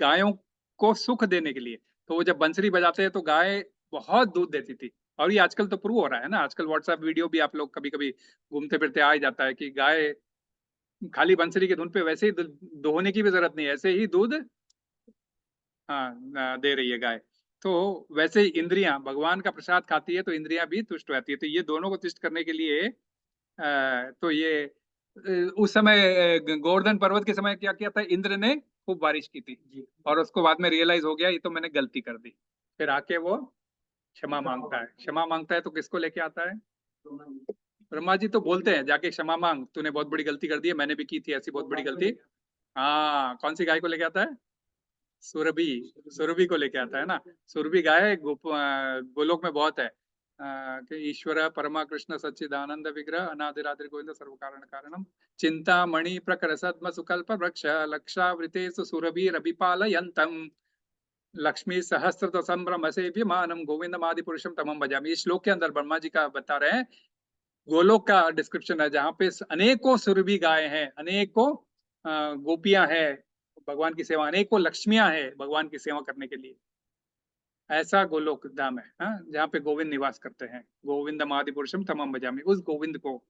गायों को सुख देने के लिए। तो वो जब बंसुरी बजाते हैं तो गाय बहुत दूध देती थी। और ये आजकल तो प्रूव हो रहा है ना, आजकल व्हाट्सएप वीडियो भी आप लोग कभी कभी घूमते फिरते आ ही जाता है कि गाय खाली बंसुरी की धुन पे वैसे ही दोहने की भी जरूरत नहीं है, ऐसे ही दूध हाँ दे रही है गाय। तो वैसे ही इंद्रियां भगवान का प्रसाद खाती है तो इंद्रियां भी तुष्ट रहती है। तो ये दोनों को तुष्ट करने के लिए तो ये उस समय गोवर्धन पर्वत के समय क्या किया था, इंद्र ने खूब बारिश की थी, और उसको बाद में रियलाइज हो गया ये तो मैंने गलती कर दी। फिर आके वो क्षमा मांगता है। क्षमा मांगता है तो किसको लेके आता है? ब्रह्मा जी तो बोलते हैं जाके क्षमा मांग, तूने बहुत बड़ी गलती कर दी है, मैंने भी की थी ऐसी बहुत बड़ी गलती। हाँ, कौन सी गाय को लेके आता है? सुरभि को लेके आता है ना। सुरभि गाय गोलोक में बहुत है कि ईश्वर परमा कृष्ण सच्चिदानंद विग्रह अनादिरादिर गोविंद सर्व कारण कारणम चिंतामणि प्रकर सद्म सुकल्प वृक्ष लक्षावृतेषु सुरभिरभिपालयन्तम लक्ष्मी सहस्त्र संभ्रम सेव्यमानम गोविंदम आदि पुरुषम तमम भजामि। इस श्लोक के अंदर ब्रह्मा जी का बता रहे हैं, गोलोक का डिस्क्रिप्शन है जहाँ पे अनेकों सुरभि गाय हैं, अनेकों गोपियां हैं भगवान की सेवा, अनेकों लक्ष्मियां हैं भगवान की सेवा करने के लिए। ऐसा गोलोक धाम है जहाँ पे गोविंद निवास करते हैं। गोविंदम आदि पुरुषम तमम भजामि, उस गोविंद को,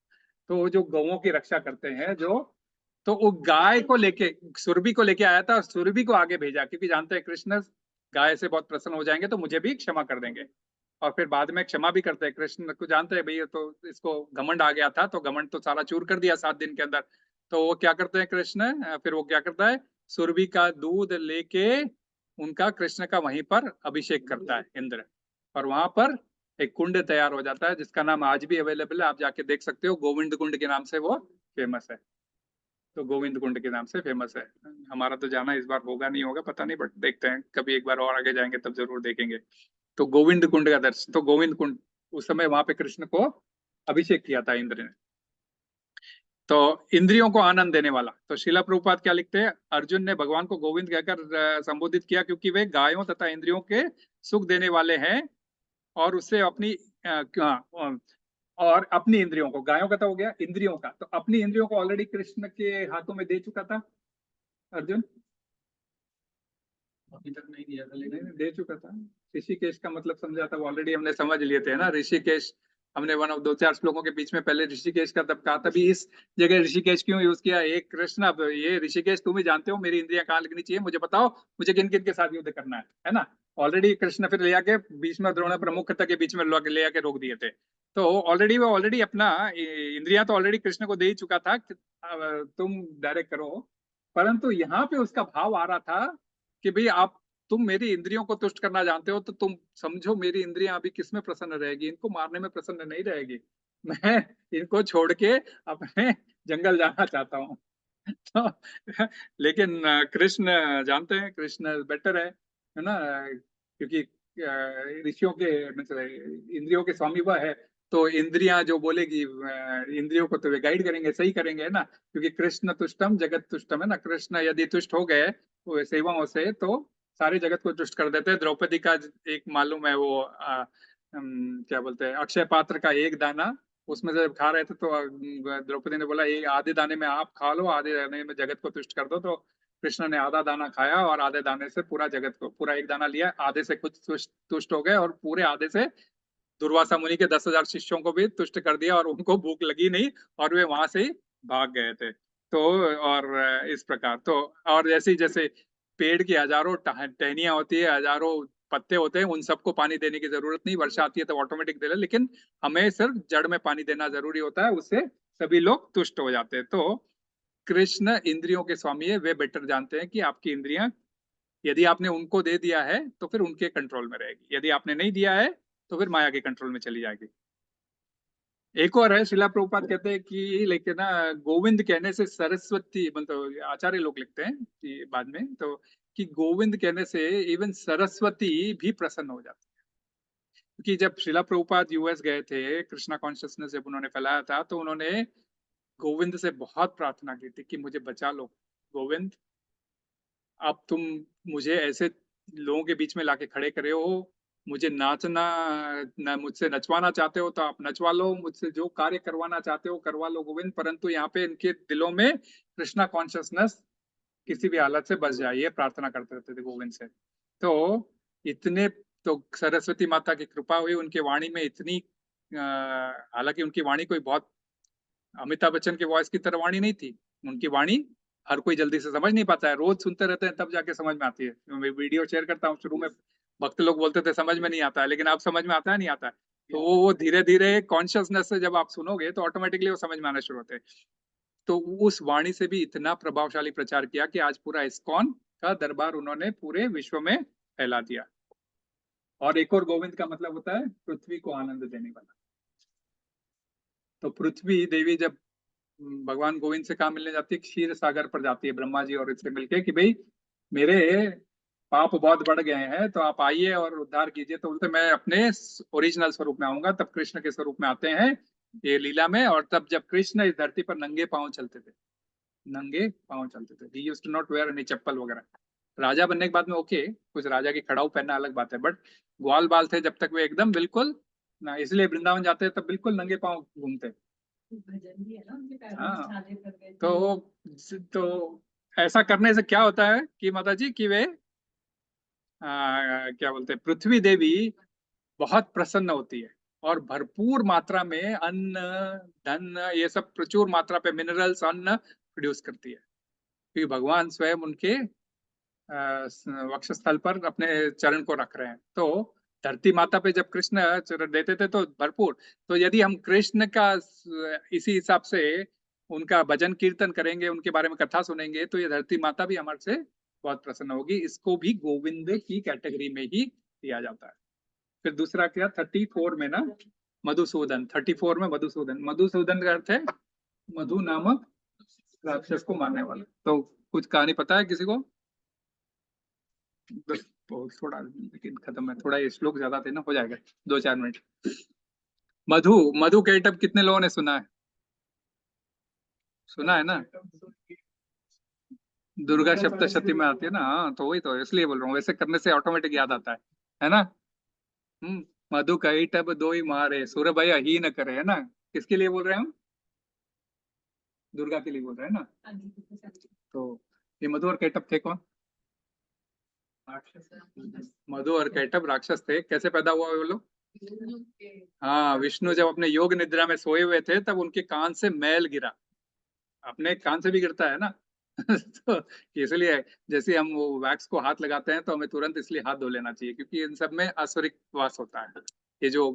तो जो गौओं की रक्षा करते हैं, जो तो वो गाय को लेके सुरभि को लेके आया था और सुरभि को आगे भेजा, क्योंकि जानते हैं कृष्ण गाय से बहुत प्रसन्न हो जाएंगे तो मुझे भी क्षमा कर देंगे। और फिर बाद में क्षमा भी करते हैं। कृष्ण को जानते हैं भैया, तो इसको घमंड आ गया था, तो घमंड तो सारा चूर कर दिया 7 दिन के अंदर। तो वो क्या करते हैं कृष्ण, फिर वो क्या करता है, सुरभि का दूध लेके उनका कृष्ण का वहीं पर अभिषेक करता है इंद्र, और वहां पर एक कुंड तैयार हो जाता है जिसका नाम आज भी अवेलेबल है, आप जाके देख सकते हो, गोविंद कुंड के नाम से वो फेमस है। तो गोविंद कुंड के नाम से फेमस है। हमारा तो जाना इस बार होगा नहीं होगा पता नहीं, बट देखते हैं कभी एक बार और आगे जाएंगे तब जरूर देखेंगे। तो गोविंद कुंड का दर्शन, तो गोविंद कुंड उस समय वहां पे कृष्ण को अभिषेक किया था इंद्र ने। तो इंद्रियों को आनंद देने वाला, तो शिला प्रभुपाद क्या लिखते हैं, अर्जुन ने भगवान को गोविंद कहकर संबोधित किया क्योंकि वे गायों तथा इंद्रियों के सुख देने वाले हैं और उससे अपनी और अपनी इंद्रियों को, गायों का तो हो गया, इंद्रियों का, तो अपनी इंद्रियों को ऑलरेडी कृष्ण के हाथों में दे चुका था अर्जुन। अभी तक नहीं दिया था, नहीं, लेकिन दे चुका था। ऋषिकेश का मतलब समझा था ऑलरेडी, हमने समझ लिए थे ना ऋषिकेश। हमने वन ऑफ 2-4 श्लोकों के बीच में पहले ऋषिकेश का तब कहा, तभी इस जगह ऋषिकेश क्यों यूज किया। एक कृष्ण, अब ये ऋषिकेश तुम ही जानते हो मेरी इंद्रियां कहाँ लगनी चाहिए, मुझे बताओ मुझे किन किन के साथ युद्ध करना है ना। ऑलरेडी कृष्ण फिर ले आके बीच में द्रोण प्रमुखता के बीच में ले आके रोक दिए थे। तो ऑलरेडी अपना इंद्रिया तो ऑलरेडी कृष्ण को दे ही चुका था, तुम डायरेक्ट करो। परंतु यहाँ पे उसका भाव आ रहा था कि भाई आप, तुम मेरी इंद्रियों को तुष्ट करना जानते हो, तो तुम समझो मेरी इंद्रियां अभी किस में प्रसन्न रहेगी, इनको मारने में प्रसन्न नहीं रहेगी। मैं इनको छोड़ के अपने जंगल जाना चाहता हूँ। तो लेकिन कृष्ण जानते हैं कृष्ण बेटर है ना, क्योंकि ऋषियों के मतलब इंद्रियों के स्वामी वह है, तो इंद्रियां जो बोलेगी इंद्रियों को तो वे गाइड करेंगे, सही करेंगे, है ना। क्योंकि कृष्ण तुष्टम जगत तुष्टम, है ना। कृष्ण यदि तुष्ट हो गए वो सेवाओं से तो सारे जगत को तुष्ट कर देते हैं। द्रौपदी का एक मालूम है वो क्या बोलते हैं, अक्षय पात्र का एक दाना, उसमें से जब खा रहे थे तो द्रौपदी ने बोला ये आधे दाने में आप खा लो, आधे दाने में जगत को तुष्ट कर दो। तो कृष्ण ने आधा दाना खाया और आधे दाने से पूरा जगत को, पूरा एक दाना लिया, आधे से खुद तुष्ट हो गए और पूरे आधे से दुर्वासा मुनि के 10,000 शिष्यों को भी तुष्ट कर दिया और उनको भूख लगी नहीं और वे वहां से ही भाग गए थे। तो और इस प्रकार तो, और जैसे जैसे पेड़ की हजारों टहनियां होती है, हजारों पत्ते होते हैं, उन सबको पानी देने की जरूरत नहीं, वर्षा आती है तो ऑटोमेटिक दे ले, लेकिन हमें सिर्फ जड़ में पानी देना जरूरी होता है, उससे सभी लोग तुष्ट हो जाते हैं। तो कृष्ण इंद्रियों के स्वामी है, वे बेटर जानते हैं कि आपकी इंद्रियां यदि आपने उनको दे दिया है तो फिर उनके कंट्रोल में रहेगी, यदि आपने नहीं दिया है तो फिर माया के कंट्रोल में चली जाएगी। एक और है, शिला प्रभुपाद कहते हैं कि लेकिन ना गोविंद कहने से सरस्वती, मतलब आचार्य लोग लिखते हैं कि बाद में तो, कि गोविंद कहने से इवन सरस्वती भी प्रसन्न हो जाती है। क्योंकि जब शिला प्रभुपाद यूएस गए थे, कृष्णा कॉन्शियसनेस जब उन्होंने फैलाया था, तो उन्होंने गोविंद से बहुत प्रार्थना की थी कि मुझे बचा लो गोविंद, अब तुम मुझे ऐसे लोगों के बीच में लाके खड़े करे हो, मुझे नाचना न, मुझसे नचवाना चाहते हो तो आप नचवा लो, मुझसे जो कार्य करवाना चाहते हो करवा लो गोविंद, परंतु यहाँ पे इनके दिलों में कृष्णा कॉन्शियसनेस किसी भी हालत से बस जाए, ये प्रार्थना करते रहते थे गोविंद से। तो इतने, तो सरस्वती माता की कृपा हुई, उनके वाणी में इतनी हालांकि उनकी वाणी कोई बहुत अमिताभ बच्चन के वॉइस की तरह वाणी नहीं थी, उनकी वाणी हर कोई जल्दी से समझ नहीं पाता है, रोज सुनते रहते हैं तब जाके समझ में आती है। मैं वीडियो शेयर करता हूँ, शुरू में भक्त लोग बोलते थे समझ में नहीं आता है, लेकिन अब समझ में आता है नहीं आता है। तो वो धीरे धीरे कॉन्शियसनेस से जब आप सुनोगे तो ऑटोमेटिकली वो समझ में आना शुरू होते हैं। तो उस वाणी से भी इतना प्रभावशाली प्रचार किया कि आज पूरा इस्कॉन का दरबार उन्होंने पूरे विश्व में फैला दिया। और एक और गोविंद का मतलब होता है पृथ्वी को आनंद देने वाला। तो पृथ्वी देवी जब भगवान गोविंद से कहा मिलने जाती है, क्षीर सागर पर जाती है ब्रह्मा जी और इससे मिलके कि भाई मेरे पाप बहुत बढ़ गए हैं तो आप आइए और उद्धार कीजिए। तो बोलते मैं अपने ओरिजिनल स्वरूप में आऊंगा, तब कृष्ण के स्वरूप में आते हैं ये लीला में। और तब जब कृष्ण इस धरती पर नंगे पांव चलते थे, नंगे पांव चलते थे, he used to not wear any chappal वगैरह। राजा बनने के बाद में ओके, कुछ राजा की खड़ाऊ पहनना अलग बात है, बट ग्वाल बाल थे जब तक वे एकदम बिल्कुल ना, इसलिए वृंदावन जाते तब बिल्कुल नंगे पांव घूमते। भजन भी है ना उनके पैरों में हाँ, छाले पड़ गए थे। तो ऐसा करने से क्या होता है कि माता जी कि वे क्या बोलते हैं, पृथ्वी देवी बहुत प्रसन्न होती है और भरपूर मात्रा में अन्न धन ये सब प्रचुर मात्रा पे मिनरल्स अन्न प्रोड्यूस करती है, क्योंकि भगवान स्वयं उनके वक्षस्थल पर अपने चरण को रख रहे हैं। तो धरती माता पे जब कृष्ण चरण देते थे तो भरपूर, तो यदि हम कृष्ण का इसी हिसाब से उनका भजन कीर्तन करेंगे, उनके बारे में कथा सुनेंगे, तो ये धरती माता भी हमारे से बहुत प्रसन्न होगी। इसको भी गोविंद की कैटेगरी में ही दिया जाता है। फिर दूसरा क्या 34 में ना मधुसूदन, 34 में मधुसूदन, मधुसूदन का अर्थ है मधु नामक राक्षस को मारने वाला। तो कुछ कहानी पता है किसी को? बस बहुत थोड़ा, लेकिन खत्म है, थोड़ा ये श्लोक ज्यादा थे ना, हो जाएगा 2-4 मिनट। मधु, मधु कैटअप कितने लोगों ने सुना है? सुना है ना? दुर्गा सप्तशती में आती है ना, हाँ, तो वही तो इसलिए बोल रहा हूँ, वैसे करने से ऑटोमेटिक याद आता है ना? मधु कैटअप दो ही मारे, सूर्य भाई ही न करे, है ना? किसके लिए बोल रहे हैं हम? दुर्गा के लिए बोल रहे हैं ना? तो ये मधु और कैटअप थे कौन? मधु और कैटअप राक्षस थे। कैसे पैदा हुआ वो लोग? हाँ, विष्णु जब अपने योग निद्रा में सोए हुए थे तब उनके कान से मैल गिरा। अपने कान से भी गिरता है ना। तो इसलिए जैसे हम वो वैक्स को हाथ लगाते हैं तो हमें तुरंत इसलिए हाथ धो लेना चाहिए, क्योंकि इन सब में असुरिक वास होता है। ये जो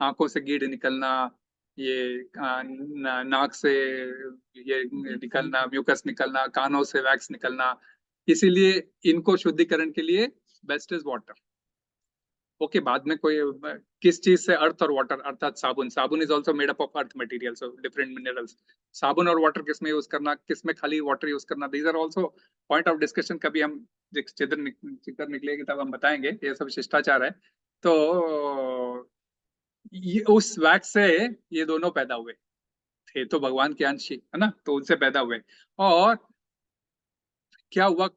आंखों से कीड़े निकलना, ये नाक से ये निकलना, म्यूकस निकलना, कानों से वैक्स निकलना, इसीलिए इनको शुद्धिकरण के लिए बेस्ट इज वाटर। ओके, बाद में कोई किस चीज से? अर्थ और वाटर, अर्थात साबुन। साबुन is also made up of earth material, so different minerals. साबुन और वाटर किस में यूज करना, किस में खाली वाटर यूज करना, these are also point of discussion. कभी हम चित्र निकलेगी तब हम बताएंगे, ये सब शिष्टाचार है। तो ये उस वैक्स से ये दोनों पैदा हुए थे, तो भगवान के अंश ही है ना, तो उनसे पैदा हुए। और क्या हुआ,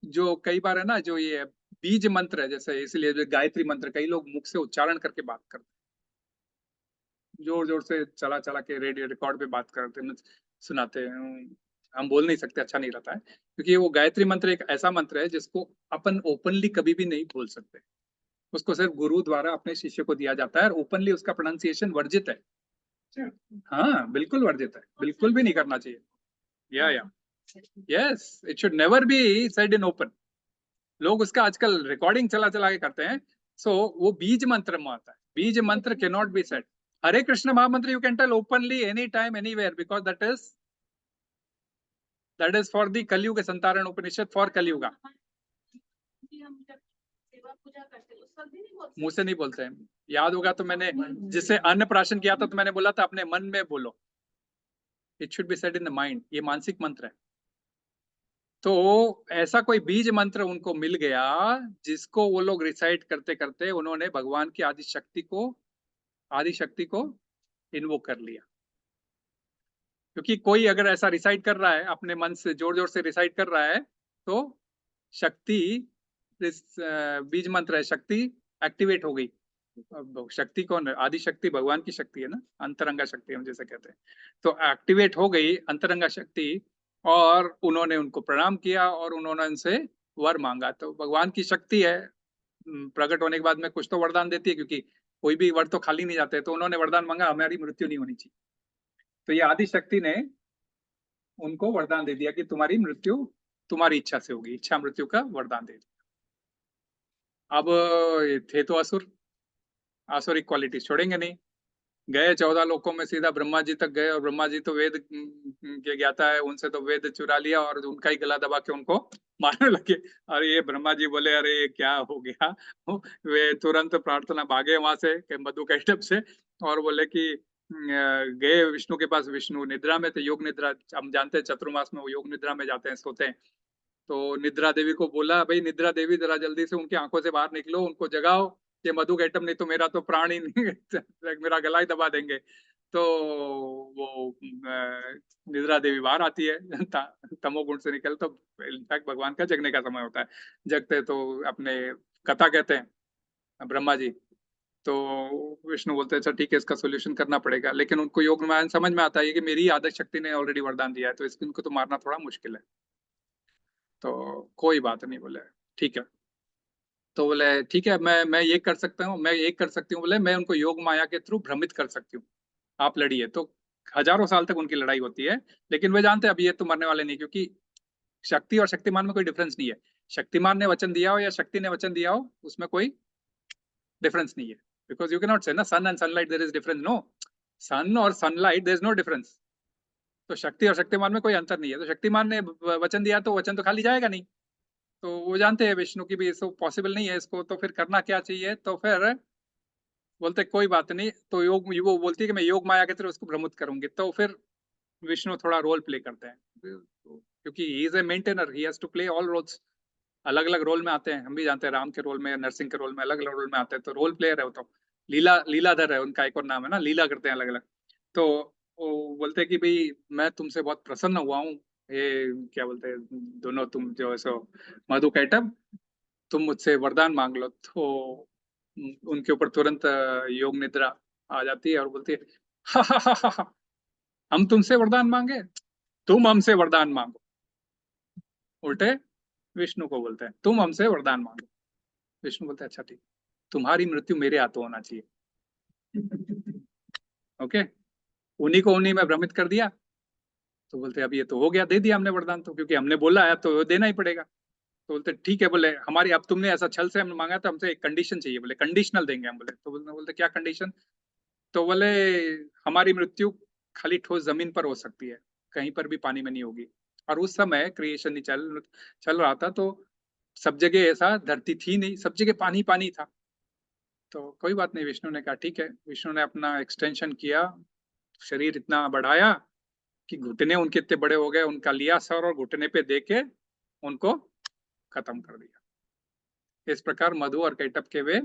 जो कई बार है ना, जो ये बीज मंत्र है, जैसे इसलिए जो गायत्री मंत्र कई लोग मुख से उच्चारण करके बात करते हैं, जोर जोर से चला चला के रेडियो रिकॉर्ड पे बात करते हैं, सुनाते हैं। हम बोल नहीं सकते, अच्छा नहीं रहता है, क्योंकि वो गायत्री मंत्र एक ऐसा मंत्र है जिसको अपन ओपनली कभी भी नहीं बोल सकते। उसको सिर्फ गुरु द्वारा अपने शिष्य को दिया जाता है, और ओपनली उसका प्रोनाउंसिएशन वर्जित है। हाँ, बिल्कुल वर्जित है, बिल्कुल भी नहीं करना चाहिए। या yes, it should never be said in open. लोग उसका आजकल रिकॉर्डिंग चला चला के करते हैं। सो वो बीज मंत्र में आता है, बीज मंत्र can not be said. Hare Krishna mahamantra you can tell openly any time anywhere, because that is for the Kalyug Santarana Upanishad, for Kalyuga. मुंह से नहीं बोलते हैं। याद होगा तो मैंने जिससे अन्न प्राशन किया था तो मैंने बोला था अपने मन में बोलो, it should be said in the mind. ये मानसिक मंत्र है। तो ऐसा कोई बीज मंत्र उनको मिल गया जिसको वो लोग रिसाइट करते करते उन्होंने भगवान की आदि शक्ति को इन्वोक कर लिया। क्योंकि कोई अगर ऐसा रिसाइट कर रहा है, अपने मन से जोर जोर से रिसाइट कर रहा है, तो शक्ति, बीज मंत्र है, शक्ति एक्टिवेट हो गई। शक्ति कौन है? आदि शक्ति भगवान की शक्ति है ना, अंतरंगा शक्ति हम जैसे कहते हैं। तो एक्टिवेट हो गई अंतरंगा शक्ति, और उन्होंने उनको प्रणाम किया और उन्होंने उनसे वर मांगा। तो भगवान की शक्ति है, प्रकट होने के बाद में कुछ तो वरदान देती है, क्योंकि कोई भी वर तो खाली नहीं जाते। तो उन्होंने वरदान मांगा, हमारी मृत्यु नहीं होनी चाहिए। तो ये आदि शक्ति ने उनको वरदान दे दिया कि तुम्हारी मृत्यु तुम्हारी इच्छा से होगी, इच्छा मृत्यु का वरदान दे दिया। अब थे तो असुर, आसुरिक क्वालिटी छोड़ेंगे नहीं। गए 14 लोकों में, सीधा ब्रह्मा जी तक गए, और ब्रह्मा जी तो वेद के ज्ञाता है, उनसे तो वेद चुरा लिया और उनका ही गला दबा के उनको मारने लगे। अरे ये ब्रह्मा जी बोले, अरे ये क्या हो गया? वे तुरंत प्रार्थना भागे वहां से मधु कैटअप से, और बोले कि गए विष्णु के पास। विष्णु निद्रा में थे, योग निद्रा, हम जानते हैं चतुर्मास में वो योग निद्रा में जाते हैं, सोते हैं। तो निद्रा देवी को बोला, भाई निद्रा देवी जरा जल्दी से उनकी आंखों से बाहर निकलो, उनको जगाओ, ये मधु कैटअप, नहीं तो मेरा तो प्राण ही नहीं मेरा गला ही दबा देंगे। तो वो निद्रा देवी बाहर आती है, तमोगुण से निकल। तो इनफैक्ट भगवान का जगने का समय होता है, जगते तो अपने कथा कहते हैं ब्रह्मा जी। तो विष्णु बोलते हैं अच्छा ठीक है, इसका सोल्यूशन करना पड़ेगा। लेकिन उनको योग में समझ में आता है कि मेरी आदर्श शक्ति ने ऑलरेडी वरदान दिया है, तो इनको तो मारना थोड़ा मुश्किल है। तो कोई बात नहीं, बोले ठीक है। तो बोले ठीक है, मैं ये कर सकता हूँ, मैं ये कर सकती हूँ। बोले मैं उनको योग माया के थ्रू भ्रमित कर सकती हूँ, आप लड़िए। तो हजारों साल तक उनकी लड़ाई होती है, लेकिन वे जानते हैं अब ये तो मरने वाले नहीं, क्योंकि शक्ति और शक्तिमान में कोई डिफरेंस नहीं है। शक्तिमान ने वचन दिया हो या शक्ति ने वचन दिया हो, उसमें कोई डिफरेंस नहीं है। Because you can not say ना sun and sunlight there is difference, no. Sun और sunlight there is no difference. तो शक्ति और शक्तिमान में कोई अंतर नहीं है। तो शक्तिमान ने वचन दिया तो वचन तो खाली जाएगा नहीं। तो वो जानते हैं विष्णु की भी इसको पॉसिबल नहीं है इसको, तो फिर करना क्या चाहिए? तो फिर बोलते कोई बात नहीं। तो योग, वो बोलती है कि मैं योग माया के थ्रू उसको भ्रमित करूंगी। तो फिर विष्णु थोड़ा रोल प्ले करते हैं, क्योंकि he is a maintainer, he has to play all roles. अलग अलग रोल में आते हैं, हम भी जानते हैं राम के रोल में, नरसिंह के रोल में, अलग अलग रोल में आते हैं, तो रोल प्लेयर है वो तो। लीलाधर है उनका एक और नाम है ना, लीला करते हैं अलग अलग। तो वो बोलते हैं कि भाई मैं तुमसे बहुत प्रसन्न हुआ हूँ, ये क्या बोलते हैं दोनों, तुम जो है सो मधु कैटभ, तुम मुझसे वरदान मांग लो। तो उनके ऊपर तुरंत योग निद्रा आ जाती है और बोलती है हा हा हा हा, हम तुमसे वरदान मांगे, तुम हमसे वरदान मांगो। उल्टे विष्णु को बोलते हैं तुम हमसे वरदान मांगो। विष्णु बोलते हैं अच्छा ठीक, तुम्हारी मृत्यु मेरे हाथों होना चाहिए। ओके, उन्हीं को उन्हीं में भ्रमित कर दिया। तो बोलते अब ये तो हो गया, दे दिया हमने वरदान, तो क्योंकि हमने बोला है तो देना ही पड़ेगा। तो बोलते ठीक है, बोले हमारी, अब तुमने ऐसा छल से हमने मांगा तो हमसे एक कंडीशन चाहिए, बोले कंडीशनल देंगे हम। बोले तो बोलते क्या कंडीशन? तो बोले हमारी मृत्यु खाली ठोस जमीन पर हो सकती है, कहीं पर भी पानी में नहीं होगी। और उस समय क्रिएशन नहीं चल रहा था, तो सब जगह ऐसा धरती थी नहीं, सब जगह पानी पानी था। तो कोई बात नहीं, विष्णु ने कहा ठीक है। विष्णु ने अपना एक्सटेंशन किया, शरीर इतना बढ़ाया कि घुटने उनके इतने बड़े हो गए, उनका लिया सर और घुटने पे दे के उनको खत्म कर दिया। इस प्रकार मधु और कैटभ के वे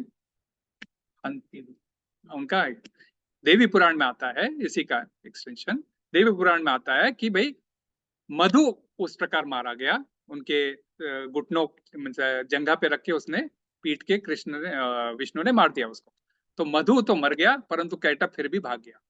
अंतिम उनका देवी पुराण में आता है, इसी का एक्सटेंशन देवी पुराण में आता है कि भाई मधु उस प्रकार मारा गया, उनके घुटनों जंघा पे रख के उसने पीट के कृष्ण ने विष्णु ने मार दिया उसको। तो मधु तो मर गया, परंतु कैटभ फिर भी भाग गया।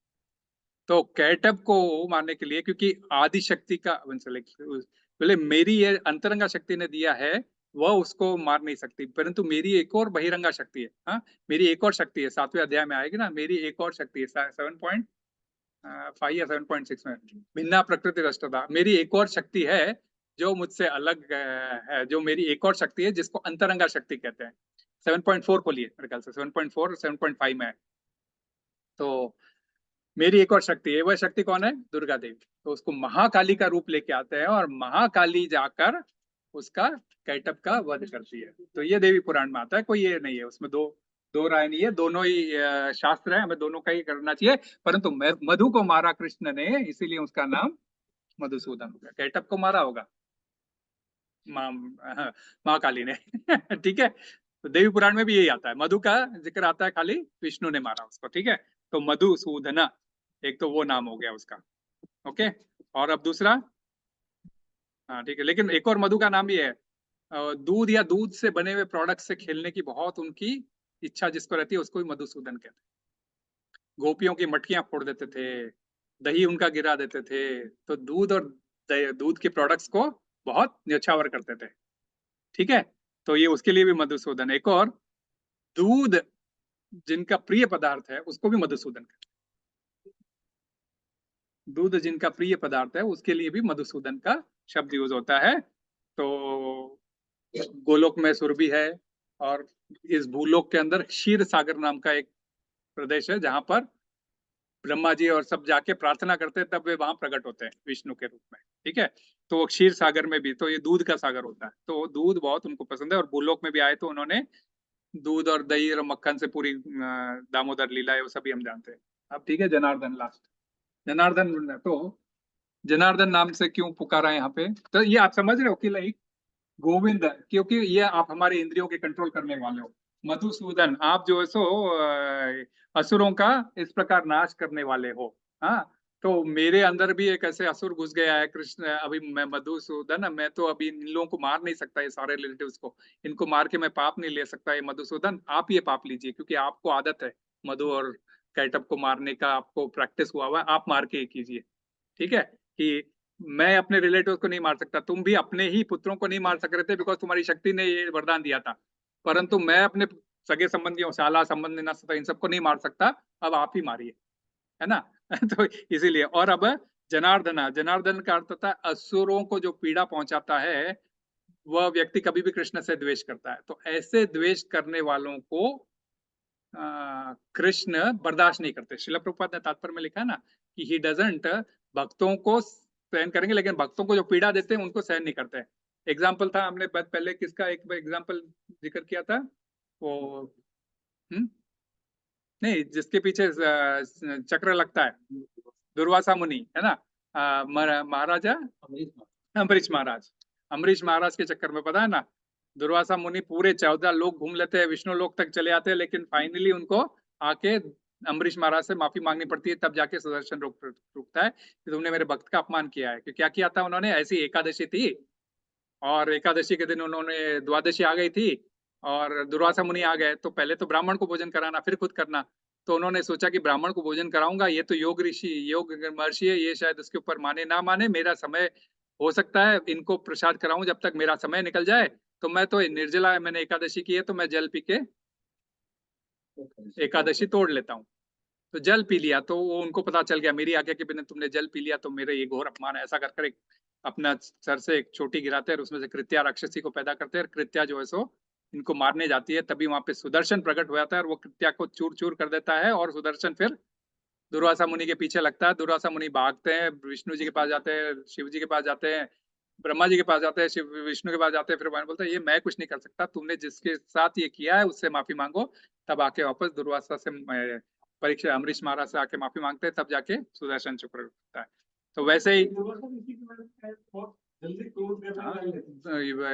तो कैटभ को मारने के लिए, क्योंकि आदि शक्ति का बोले मेरी ये अंतरंगा शक्ति ने दिया है, वह उसको मार नहीं सकती, परंतु मेरी एक और बहिरंगा शक्ति है। हाँ, मेरी एक और शक्ति है, 7वें अध्याय में आएगी ना, मेरी एक और शक्ति है 7.5 या 7.6 में, भिन्ना प्रकृति रष्टता, मेरी एक और शक्ति है जो मुझसे अलग है, जो मेरी एक और शक्ति है जिसको अंतरंगा शक्ति कहते हैं। 7.4 को लिए मेरे ख्याल से 7.4 और 7.5 में है। तो मेरी एक और शक्ति है, वह शक्ति कौन है? दुर्गा देवी। तो उसको महाकाली का रूप लेके आते हैं और महाकाली जाकर उसका कैटभ का वध करती है। तो ये देवी पुराण में आता है, कोई ये नहीं है उसमें दो राय नहीं है, दोनों ही शास्त्र है, हमें दोनों का ही करना चाहिए। परंतु मधु को मारा कृष्ण ने, इसीलिए उसका नाम मधुसूदन हो गया। कैटभ को मारा होगा महाकाली ने। ठीक है, तो देवी पुराण में भी यही आता है, मधु का जिक्र आता है, खाली विष्णु ने मारा उसको। ठीक है, तो मधुसूदना एक तो वो नाम हो गया उसका। ओके, और अब दूसरा, हाँ ठीक है, लेकिन एक और मधु का नाम भी है, दूध या दूध से बने हुए प्रोडक्ट से खेलने की बहुत उनकी इच्छा जिसको रहती है, उसको भी मधुसूदन कहते हैं। गोपियों की मटकियां फोड़ देते थे, दही उनका गिरा देते थे, तो दूध और दूध के प्रोडक्ट्स को बहुत न्यौछावर करते थे। ठीक है, तो ये उसके लिए भी मधुसूदन। एक और, दूध जिनका प्रिय पदार्थ है उसको भी मधुसूदन कहते हैं। दूध जिनका प्रिय पदार्थ है उसके लिए भी मधुसूदन का शब्द यूज होता है। तो गोलोक में सुरभि है, और इस भूलोक के अंदर क्षीर सागर नाम का एक प्रदेश है, जहां पर ब्रह्मा जी और सब जाके प्रार्थना करते हैं, तब वे वहां प्रकट होते हैं विष्णु के रूप में। ठीक है, तो वो क्षीर सागर में भी, तो ये दूध का सागर होता है, तो दूध बहुत उनको पसंद है। और भूलोक में भी आए तो उन्होंने दूध और दही और मक्खन से पूरी दामोदर लीला है, वो सभी हम जानते हैं। अब ठीक है, जनार्दन लास्ट। जनार्दन, तो जनार्दन नाम से क्यों पुकारा यहाँ पे? तो ये आप समझ रहे हो कि लाइक गोविंद, क्योंकि ये आप हमारे इंद्रियों के कंट्रोल करने वाले हो। मधुसूदन, आप जो है सो असुरों का इस प्रकार नाश करने वाले हो। हाँ, तो मेरे अंदर भी एक ऐसे असुर घुस गया है कृष्ण, अभी मैं मधुसूदन, मैं तो अभी इन लोगों को मार नहीं सकता, ये सारे रिलेटिव्स को, इनको मार के मैं पाप नहीं ले सकता। ये मधुसूदन, आप ये पाप लीजिए, क्योंकि आपको आदत है मधु और कैटभ को मारने का, आपको प्रैक्टिस हुआ हुआ है, आप मार के कीजिए। ठीक है, कि मैं अपने रिलेटिव को नहीं मार सकता, तुम भी अपने ही पुत्रों को नहीं मार सक रहे थे, बिकॉज तुम्हारी शक्ति ने ये वरदान दिया था, परंतु मैं अपने सगे संबंधियों, शाला संबंधी, नस्ता, इन सबको नहीं मार सकता, अब आप ही मारिए, है ना। तो इसीलिए, और अब जनार्दना, जनार्दन का अर्थ था असुरों को जो पीड़ा पहुंचाता है, वह व्यक्ति कभी भी कृष्ण से द्वेष करता है। तो ऐसे द्वेष करने वालों को कृष्ण बर्दाश्त नहीं करते। श्रील प्रभुपाद ने तात्पर्य में लिखा है ना कि ही डजंट, भक्तों को सहन करेंगे, लेकिन भक्तों को जो पीड़ा देते हैं उनको सहन नहीं करते। एग्जाम्पल था, हमने पहले किसका एक एग्जाम्पल जिक्र किया था, वो नहीं, जिसके पीछे चक्र लगता है, दुर्वासा मुनि, है ना। महाराजा अम्बरीश महाराज। अम्बरीश महाराज के चक्कर में पता है ना, दुर्वासा मुनि पूरे 14 लोग घूम लेते हैं, विष्णु लोक तक चले आते हैं, लेकिन फाइनली उनको आके अम्बरीश महाराज से माफी मांगनी पड़ती है, तब जाके सुदर्शन रुकता है कि तुमने मेरे भक्त का अपमान किया है। क्या किया था उन्होंने? ऐसी एकादशी थी और एकादशी के दिन उन्होंने, द्वादशी आ गई थी और दुर्वासा मुनि आ गए, तो पहले तो ब्राह्मण को भोजन कराना फिर खुद करना। तो उन्होंने सोचा कि ब्राह्मण को भोजन कराऊंगा, ये तो योग ऋषि योग महर्षि है, ये शायद उसके ऊपर माने ना माने, मेरा समय हो सकता है इनको प्रसाद कराऊं, जब तक मेरा समय निकल जाए तो मैं तो निर्जला, मैंने एकादशी की है तो मैं जल पी के एकादशी तोड़ लेता हूँ। तो जल पी लिया, तो वो उनको पता चल गया मेरी आज्ञा के बिना तुमने जल पी लिया तो मेरे ये घोर अपमान है। ऐसा कर कर एक अपना सर से एक चोटी गिराते हैं और उसमें से कृत्या राक्षसी को पैदा करते हैं। कृत्या जो है सो इनको मारने जाती है, तभी वहां पे सुदर्शन प्रकट हो जाता है और वो कृत्या को चूर चूर कर देता है और सुदर्शन फिर दुर्वासा मुनि के पीछे लगता है। दुर्वासा मुनि भागते हैं, विष्णु जी के पास जाते हैं, शिव जी के पास जाते हैं, ब्रह्मा जी के पास जाते हैं, शिव विष्णु के पास जाते हैं। फिर भगवान बोलते हैं ये मैं कुछ नहीं कर सकता, तुमने जिसके साथ ये किया है उससे माफी मांगो। तब आके वापस दुर्वासा से परीक्षा अम्बरीश महाराज से आके माफी मांगते हैं, तब जाके सुदर्शन चुप रहता है। तो वैसे ही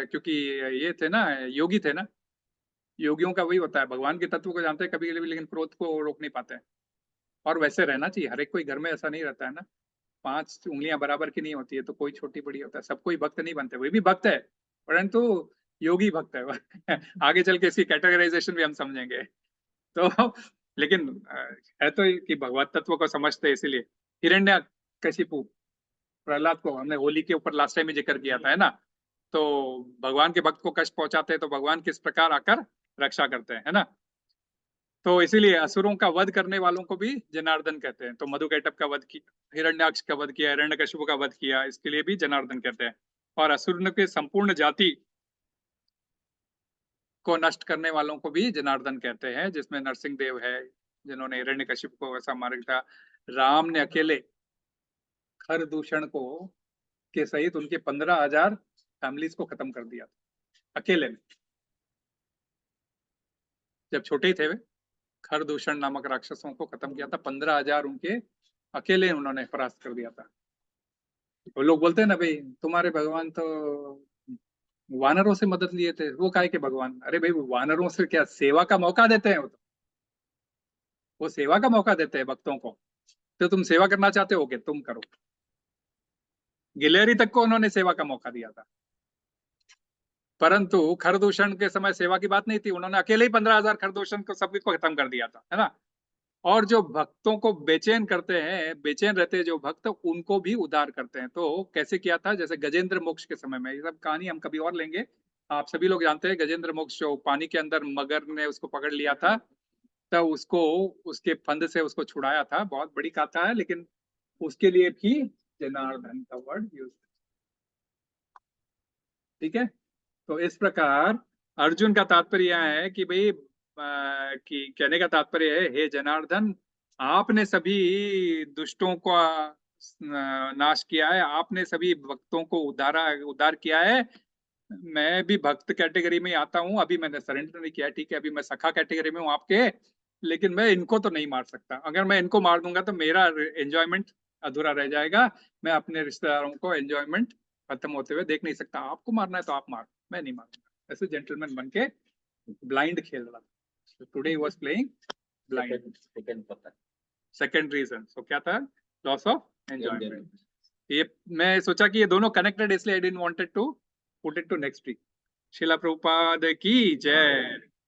क्योंकि ये थे ना, योगी थे ना, योगियों का वही होता है, भगवान के तत्व को जानते हैं कभी कभी, लेकिन क्रोध को रोक नहीं पाते हैं। और वैसे रहना चाहिए, हर एक कोई घर में ऐसा नहीं रहता है ना, 5 उंगलियां बराबर की नहीं होती है, तो कोई छोटी बड़ी होता है, सब कोई भक्त नहीं बनते। वही भी भक्त है परंतु योगी भक्त है आगे चल के इसकी कैटेगराइजेशन भी हम समझेंगे। तो लेकिन है तो कि भगवत तत्व को समझते हैं, इसीलिए हिरण्यकशिपु प्रहलाद को हमने होली के ऊपर लास्ट टाइम में जिक्र किया था, है ना। तो भगवान के भक्त को कष्ट पहुंचाते हैं तो भगवान किस प्रकार आकर रक्षा करते हैं, है ना। तो इसीलिए असुरों का वध करने वालों को भी जनार्दन कहते हैं। तो मधुकैटभ का वध किया, हिरण्याक्ष का वध किया, हिरण्यकशिपु का वध किया, इसके लिए भी जनार्दन कहते हैं। और असुर के संपूर्ण जाति को नष्ट करने वालों को भी जनार्दन कहते हैं, जिसमें नरसिंह देव है जिन्होंने हिरण्यकशिपु को ऐसा मारा था। राम ने अकेले खरदूषण को के सहित उनके 15,000 फैमिलीज को खत्म कर दिया था अकेले में। जब छोटे ही थे वे, खरदूषण नामक राक्षसों को खत्म किया था, 15,000 उनके अकेले उन्होंने परास्त कर दिया था। वो लोग बोलते हैं ना भाई तुम्हारे भगवान तो वानरों से मदद लिए थे, वो काहे के भगवान? अरे भाई वानरों से क्या सेवा का मौका देते हैं? वो सेवा का मौका देते हैं भक्तों को। तो तुम सेवा करना चाहते हो कि तुम करो। गिलहरी तक को उन्होंने सेवा का मौका दिया था, परंतु खरदूषण के समय सेवा की बात नहीं थी, उन्होंने अकेले ही 15,000 खरदूषण को सभी को खत्म कर दिया था, है ना। और जो भक्तों को बेचैन करते हैं, बेचैन रहते हैं जो भक्त, उनको भी उद्धार करते हैं। तो कैसे किया था? जैसे गजेंद्र मोक्ष के समय में, ये सब कहानी हम कभी और लेंगे। आप सभी लोग जानते हैं गजेंद्र मोक्ष, जो पानी के अंदर मगर ने उसको पकड़ लिया था, तब उसको उसके फंद से उसको छुड़ाया था। बहुत बड़ी कथा है, लेकिन उसके लिए भी जनार्दन का वर्ड यूज, ठीक है। तो इस प्रकार अर्जुन का तात्पर्य यह है कि भाई कि कहने का तात्पर्य है, हे जनार्दन, आपने सभी दुष्टों को नाश किया है, आपने सभी भक्तों को उद्धार किया है। मैं भी भक्त कैटेगरी में आता हूँ, अभी मैंने सरेंडर नहीं किया, ठीक है, अभी मैं सखा कैटेगरी में हूँ आपके, लेकिन मैं इनको तो नहीं मार सकता। अगर मैं इनको मार दूंगा तो मेरा एंजॉयमेंट अधूरा रह जाएगा, मैं अपने रिश्तेदारों को एंजॉयमेंट खत्म होते हुए देख नहीं सकता। आपको मारना है तो आप मारो, मैं नहीं मारूंगा। ऐसे जेंटलमैन बन के ब्लाइंड खेल रहा था। Today he was playing blind. Second reason so क्या था? Loss of enjoyment. ये मैं सोचा कि ये दोनों कनेक्टेड, इसलिए I didn't wanted to put it to next week. Srila Prabhupada की जय।